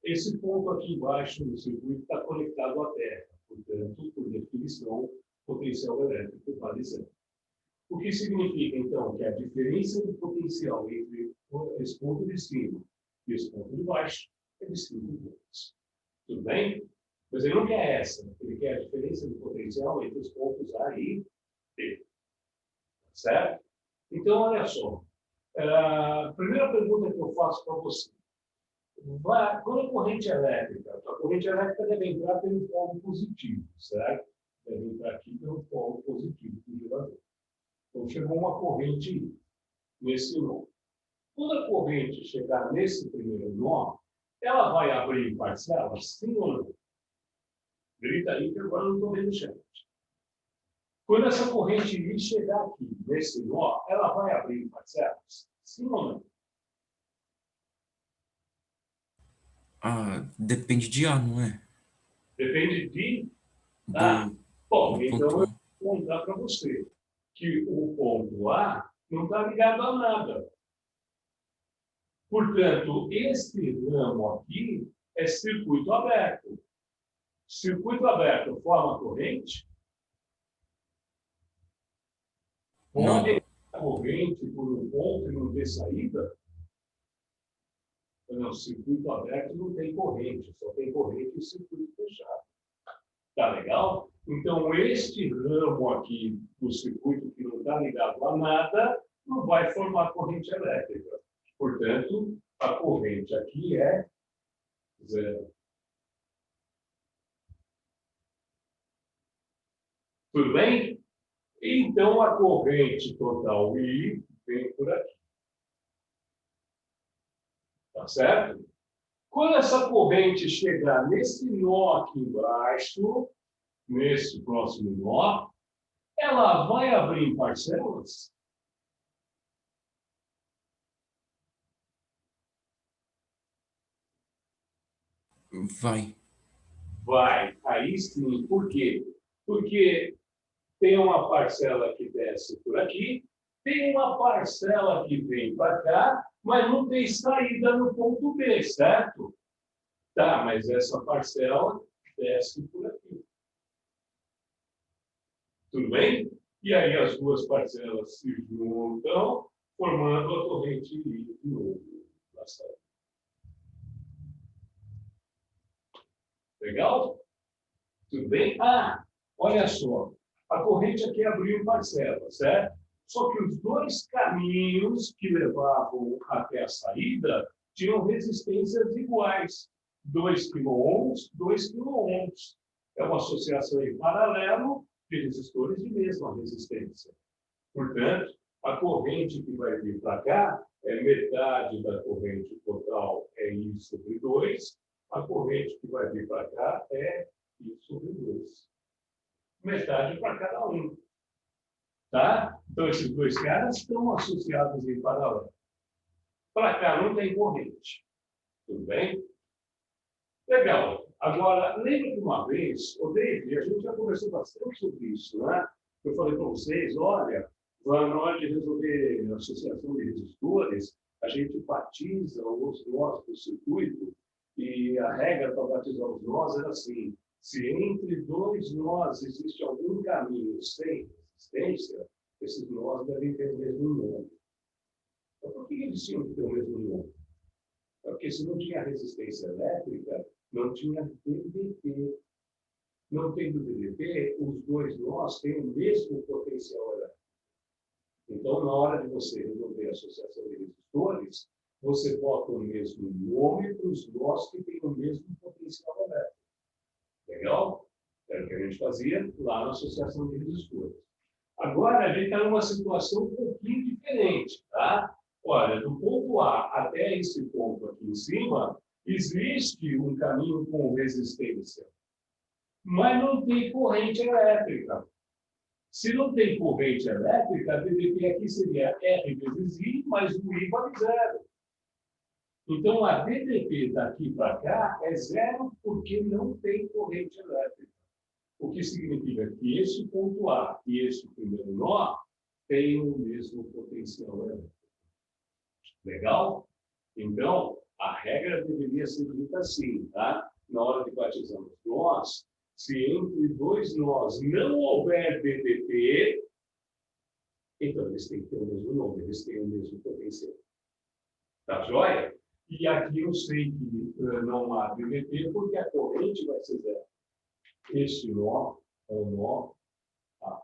Esse ponto aqui embaixo do circuito está conectado à Terra, portanto, por definição, potencial elétrico vale zero. O que significa, então, que a diferença de potencial entre esse ponto de cima e esse ponto de baixo é de 5 volts. Tudo bem? Mas ele não quer essa, ele quer a diferença de potencial entre os pontos A e B. Certo? Então, olha só. A primeira pergunta que eu faço para você. Quando a corrente elétrica deve entrar pelo polo positivo, certo? Deve entrar aqui pelo polo positivo do gerador. Então, chegou uma corrente nesse nó. Quando a corrente chegar nesse primeiro nó, ela vai abrir em parcelas, sim ou não? Grita aí que agora não estou vendo o chat. Quando essa corrente chegar aqui, nesse nó, ela vai abrir em parcelas? Sim ou não? Ah, depende de A, não é? Depende de... Ah, Do, bom, do então ponto eu A. vou contar para você que o ponto A não está ligado a nada. Portanto, esse ramo aqui é circuito aberto. Circuito aberto forma corrente? Não, Pode a corrente por um ponto e não ter saída? Não, circuito aberto não tem corrente, só tem corrente em circuito fechado. Tá legal? Então, este ramo aqui do circuito que não está ligado a nada, não vai formar corrente elétrica. Portanto, a corrente aqui é zero. Tudo bem? Então, a corrente total I vem por aqui. Tá certo? Quando essa corrente chegar nesse nó aqui embaixo, nesse próximo nó, ela vai abrir em parcelas? vai. Vai. Aí sim. Por quê? Porque tem uma parcela que desce por aqui, tem uma parcela que vem para cá, mas não tem saída no ponto B, certo? Tá, mas essa parcela desce por aqui. Tudo bem? E aí as duas parcelas se juntam, formando a corrente I de novo. Legal? Tudo bem? Ah, olha só. A corrente aqui abriu em parcelas, certo? Só que os dois caminhos que levavam até a saída tinham resistências iguais. 2 kΩ, 2 kΩ. É uma associação em paralelo de resistores de mesma resistência. Portanto, a corrente que vai vir para cá é metade da corrente total, é I sobre 2. A corrente que vai vir para cá é I sobre 2. Metade para cada um. Tá? Então, esses dois caras estão associados em paralelo. Para cá não tem corrente. Tudo bem? Legal. Agora, lembra de uma vez, o David, a gente já conversou bastante sobre isso, né? Eu falei para vocês, olha, na hora de resolver a associação de resistores, a gente batiza os nós do circuito e a regra para batizar os nós era assim, se entre dois nós existe algum caminho sem resistência, esses nós devem ter o mesmo nome. Então, por que eles tinham que ter o mesmo nome? Porque se não tinha resistência elétrica, não tinha DDP. Não tendo DDP, os dois nós têm o mesmo potencial elétrico. Então, na hora de você resolver a associação de resistores, você bota o mesmo nome para os nós que têm o mesmo potencial elétrico. Legal? Era o que a gente fazia lá na associação de resistores. Agora, a gente está numa situação um pouquinho diferente, tá? Olha, do ponto A até esse ponto aqui em cima, existe um caminho com resistência, mas não tem corrente elétrica. Se não tem corrente elétrica, a DDP aqui seria R vezes I, mais o I vale zero. Então, a DDP daqui para cá é zero porque não tem corrente elétrica. O que significa que esse ponto A e esse primeiro nó têm o mesmo potencial elétrico. Legal? Então, a regra deveria ser dita assim, tá? Na hora de batizarmos nós, se entre dois nós não houver DDP, então eles têm que ter o mesmo nome, eles têm o mesmo potencial. Tá joia? E aqui eu sei que não há DDP porque a corrente vai ser zero. Este nó é o nó A.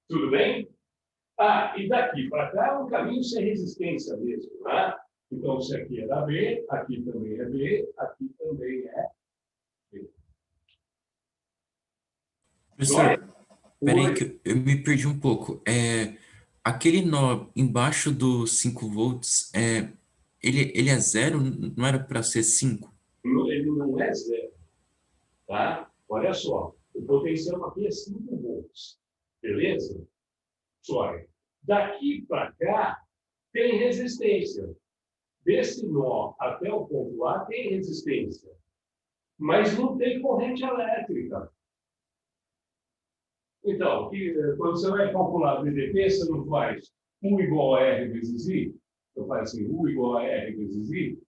Tudo bem? Ah, e daqui para cá é um caminho sem resistência mesmo, né? Então, se aqui era B, aqui também é B, aqui também é B. Professor, peraí que eu me perdi um pouco. Aquele nó embaixo dos 5 volts, ele é zero? Não era para ser 5? Ele não é zero, tá? Olha só, o potencial aqui é 5 volts, beleza? Só daqui para cá tem resistência. Desse nó até o ponto A tem resistência, mas não tem corrente elétrica. Então, quando você vai calcular o DDP, você não faz U igual a R vezes I? Então faz assim, U igual a R vezes I.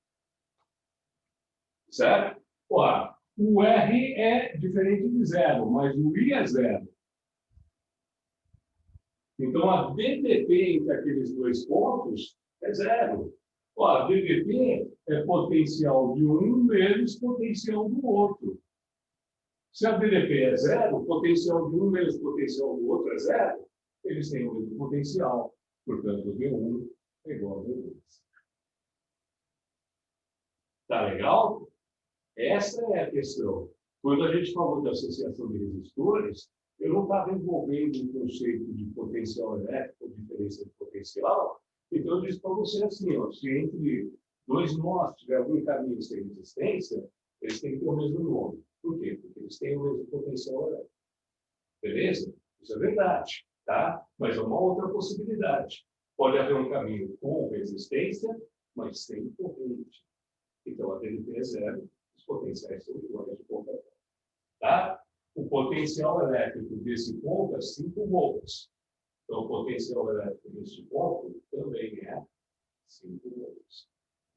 Certo? O R é diferente de zero, mas o I é zero. Então, a DDP entre aqueles dois pontos é zero. A DDP é potencial de um menos potencial do outro. Se a DDP é zero, o potencial de um menos o potencial do outro é zero, eles têm o mesmo potencial. Portanto, V1 é igual a V2. Tá legal? Essa é a questão. Quando a gente falou de associação de resistores, eu não estava envolvendo o conceito de potencial elétrico, diferença de potencial. Então, eu disse para você assim, ó, se entre dois nós tiver algum caminho sem resistência, eles têm que ter o mesmo nome. Por quê? Porque eles têm o mesmo potencial elétrico. Beleza? Isso é verdade, tá? Mas é uma outra possibilidade. Pode haver um caminho com resistência, mas sem corrente. Então, a DDP é zero, os potenciais são iguais de ponta a ponta. Tá? O potencial elétrico desse ponto é 5 volts. Então, o potencial elétrico desse ponto também é 5 volts.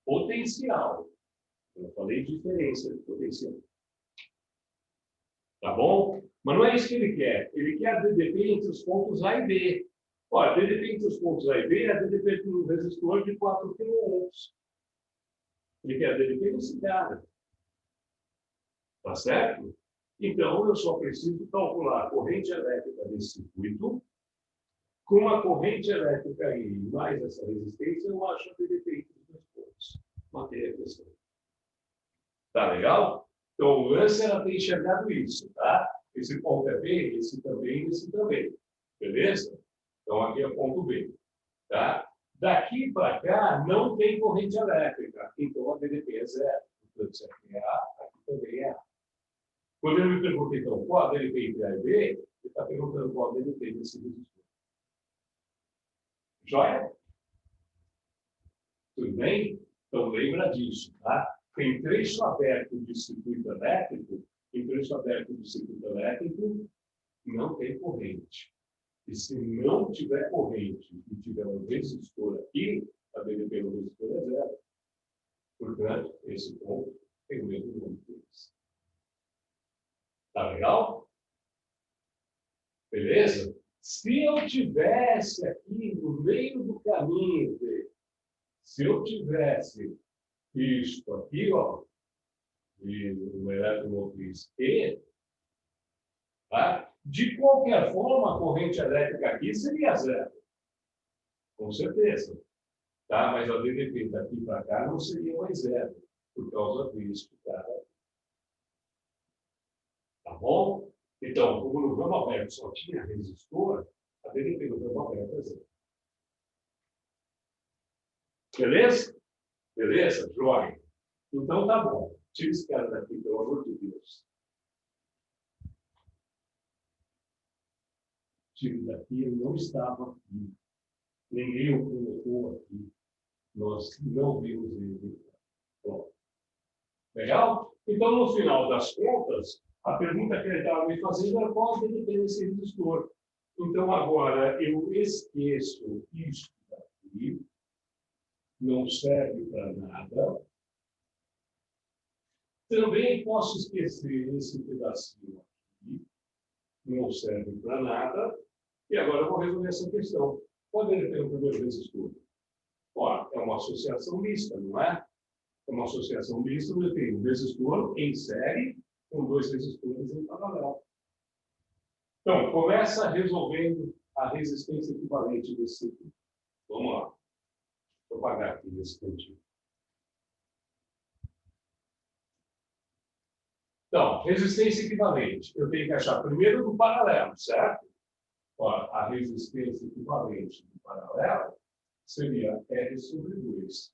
Potencial. Eu falei diferença de potencial. Tá bom? Mas não é isso que ele quer. Ele quer a DDP entre os pontos A e B. Olha, a DDP entre os pontos A e B é a DDP de um resistor de 4 kΩ. Ele quer a DDP desse cara. Tá certo? Então, eu só preciso calcular a corrente elétrica desse circuito. Com a corrente elétrica aí, mais essa resistência, eu acho a DDP entre os dois pontos. Matei a questão. Tá legal? Então, o lance era ter enxergado isso, tá? Esse ponto é B, esse também, esse também. Beleza? Então, aqui é ponto B. Tá? Daqui para cá, não tem corrente elétrica. Então, a DDP é zero. Portanto, isso aqui é A, aqui também é A. Quando ele me pergunta, então, qual a DDP entre A e B, ele está perguntando qual a DDP desse resistor. Joia? Tudo bem? Então, lembra disso, tá? Tem trecho aberto de circuito elétrico, em trecho aberto de circuito elétrico, não tem corrente. E se não tiver corrente e tiver um resistor aqui, a DDP do resistor é zero. Portanto, esse ponto tem o mesmo nome deles. Tá legal? Beleza? Se eu tivesse aqui no meio do caminho, Se eu tivesse isto aqui, ó, e o eletromotriz E, tá? De qualquer forma, a corrente elétrica aqui seria zero. Com certeza. Tá? Mas a DDP daqui para cá não seria mais zero, por causa disso. Tá bom? Então, como no ramo aberto só tinha resistor, a DDP no ramo aberto é zero. Beleza? Beleza? Joia. Então, tá bom. Tira esse cara daqui, pelo amor de Deus. Tira daqui, ele não estava aqui. Ninguém o colocou aqui. Nós não vimos ele. Pronto. Legal? Então, no final das contas, a pergunta que ele estava me fazendo era qual a DDP desse resistor. Então, agora, eu esqueço isso daqui. Não serve para nada. Também posso esquecer esse pedacinho aqui. Não serve para nada. E agora eu vou resolver essa questão. Qual é o primeiro resistor? Ora, é uma associação mista, não é? É uma associação mista onde eu tenho um resistor em série com dois resistores em paralelo. Então, começa resolvendo a resistência equivalente desse circuito. Vamos lá. Vou apagar aqui nesse cantinho. Então, resistência equivalente. Eu tenho que achar primeiro do paralelo, certo? Ora, a resistência equivalente do paralelo seria R sobre 2.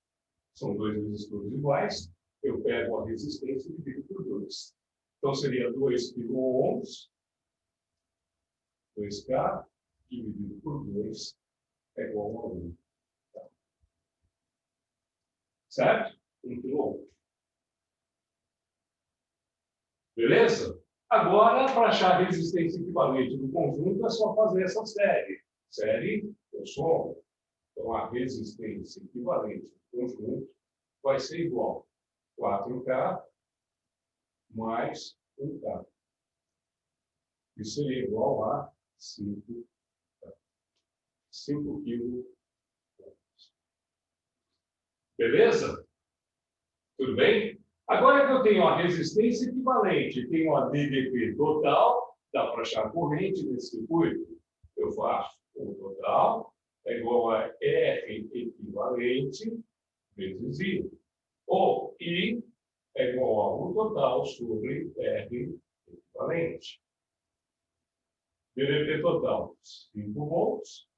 São dois resistores iguais. Eu pego a resistência e divido por 2. Então, seria 2 kΩ, 2K, dividido por 2, é igual a 1. Certo? 1 kΩ. Beleza? Agora, para achar a resistência equivalente do conjunto, é só fazer essa série. Série, eu somo. Então, a resistência equivalente do conjunto vai ser igual a 4K mais 1K. Isso seria igual a 5 kΩ. Beleza? Tudo bem? Agora que eu tenho a resistência equivalente, tenho a DDP total, dá para achar a corrente nesse circuito. Eu faço o total, é igual a R equivalente vezes I. Ou I é igual a 1 total sobre R equivalente. DDP total, 5 volts,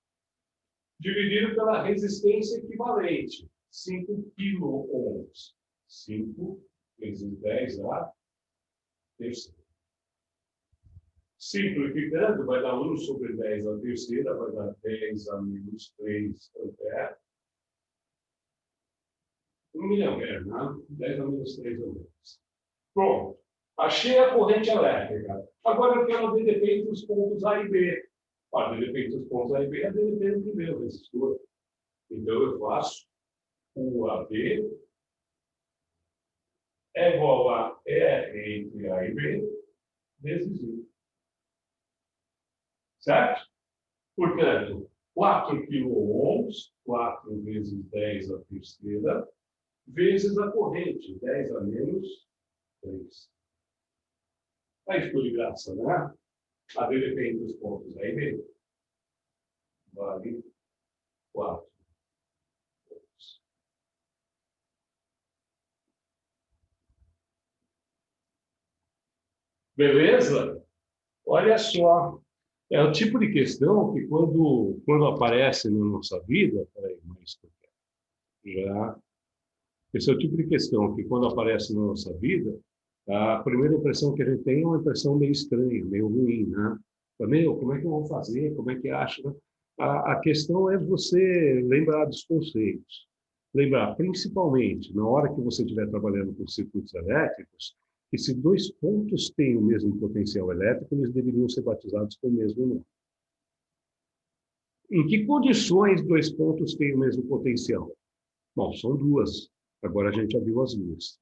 dividido pela resistência equivalente, 5 kΩ. 5 vezes 10 a terceira. Simplificando, vai dar 1 sobre 10 a terceira, vai dar 10 a menos 3 ampere. 1 miliampere, né? 10 a menos 3 amperes. Pronto. Achei a corrente elétrica. Agora eu quero a DDP entre os pontos A e B. A DDP entre os pontos A e B é a DDP do primeiro resistor. Então eu faço o AB é igual a R entre A e B vezes I. Certo? Portanto, 4 kΩ, 4 vezes 10 a terceira, vezes a corrente, 10 a menos 3. Aí ficou de graça, né? A DDP entre os pontos A e B vale 4. Beleza? Olha só. É o tipo de questão que quando aparece na nossa vida... Peraí, mais que eu quero. Já. Esse é o tipo de questão que quando aparece na nossa vida, a primeira impressão que a gente tem é uma impressão meio estranha, meio ruim, né? Meu, como é que eu vou fazer? Como é que acha? A questão é você lembrar dos conceitos. Lembrar, principalmente, na hora que você estiver trabalhando com circuitos elétricos, que se dois pontos têm o mesmo potencial elétrico, eles deveriam ser batizados com o mesmo nome. Em que condições dois pontos têm o mesmo potencial? Bom, são duas. Agora a gente já viu as duas.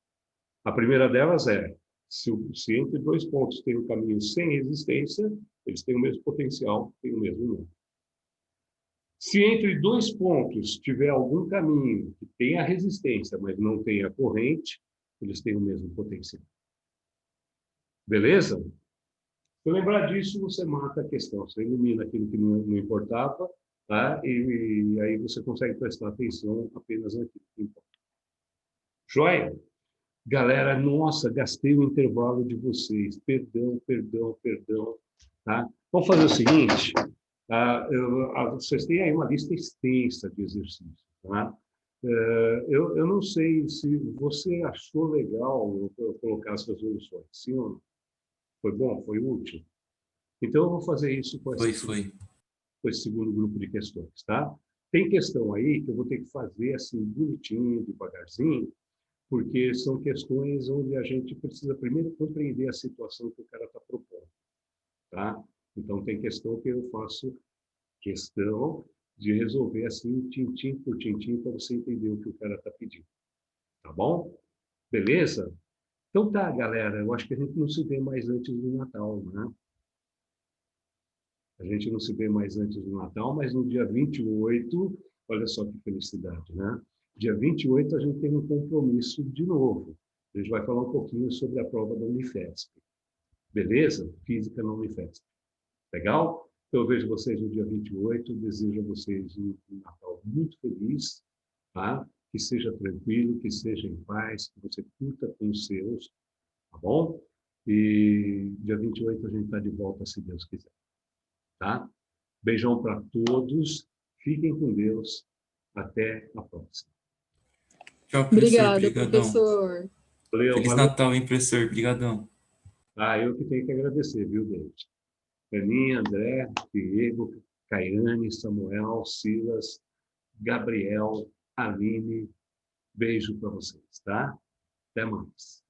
A primeira delas é, se entre dois pontos tem um caminho sem resistência, eles têm o mesmo potencial, têm o mesmo nome. Se entre dois pontos tiver algum caminho que tenha resistência, mas não tenha corrente, eles têm o mesmo potencial. Beleza? Se lembrar disso, você mata a questão. Você elimina aquilo que não importava, tá? E aí você consegue prestar atenção apenas naquilo que importa. Joia? Galera, nossa, gastei o intervalo de vocês. Perdão, perdão, perdão. Tá? Vamos fazer o seguinte. Vocês têm aí uma lista extensa de exercícios. Tá? Eu não sei se você achou legal eu colocar as resoluções. Sim ou não? Foi bom? Foi útil? Então, eu vou fazer isso com esse segundo grupo de questões. Tá? Tem questão aí que eu vou ter que fazer assim, bonitinho, devagarzinho, porque são questões onde a gente precisa primeiro compreender a situação que o cara está propondo. Tá? Então, tem questão que eu faço questão de resolver assim, tintim por tintim, para você entender o que o cara está pedindo. Tá bom? Beleza? Então tá, galera. Eu acho que a gente não se vê mais antes do Natal, né? A gente não se vê mais antes do Natal, mas no dia 28, olha só que felicidade, né? Dia 28 a gente tem um compromisso de novo. A gente vai falar um pouquinho sobre a prova da Unifesp. Beleza? Física na Unifesp. Legal? Então, eu vejo vocês no dia 28, desejo a vocês um Natal muito feliz, tá? Que seja tranquilo, que seja em paz, que você curta com os seus, tá bom? E dia 28 a gente está de volta, se Deus quiser, tá? Beijão para todos, fiquem com Deus, até a próxima. Tchau, professor. Obrigada, Obrigadão. professor. Valeu, Feliz valeu. Natal, hein, professor? Obrigadão. Eu que tenho que agradecer, viu, David? Aninha, André, Diego, Caiane, Samuel, Silas, Gabriel, Aline, beijo para vocês, tá? Até mais.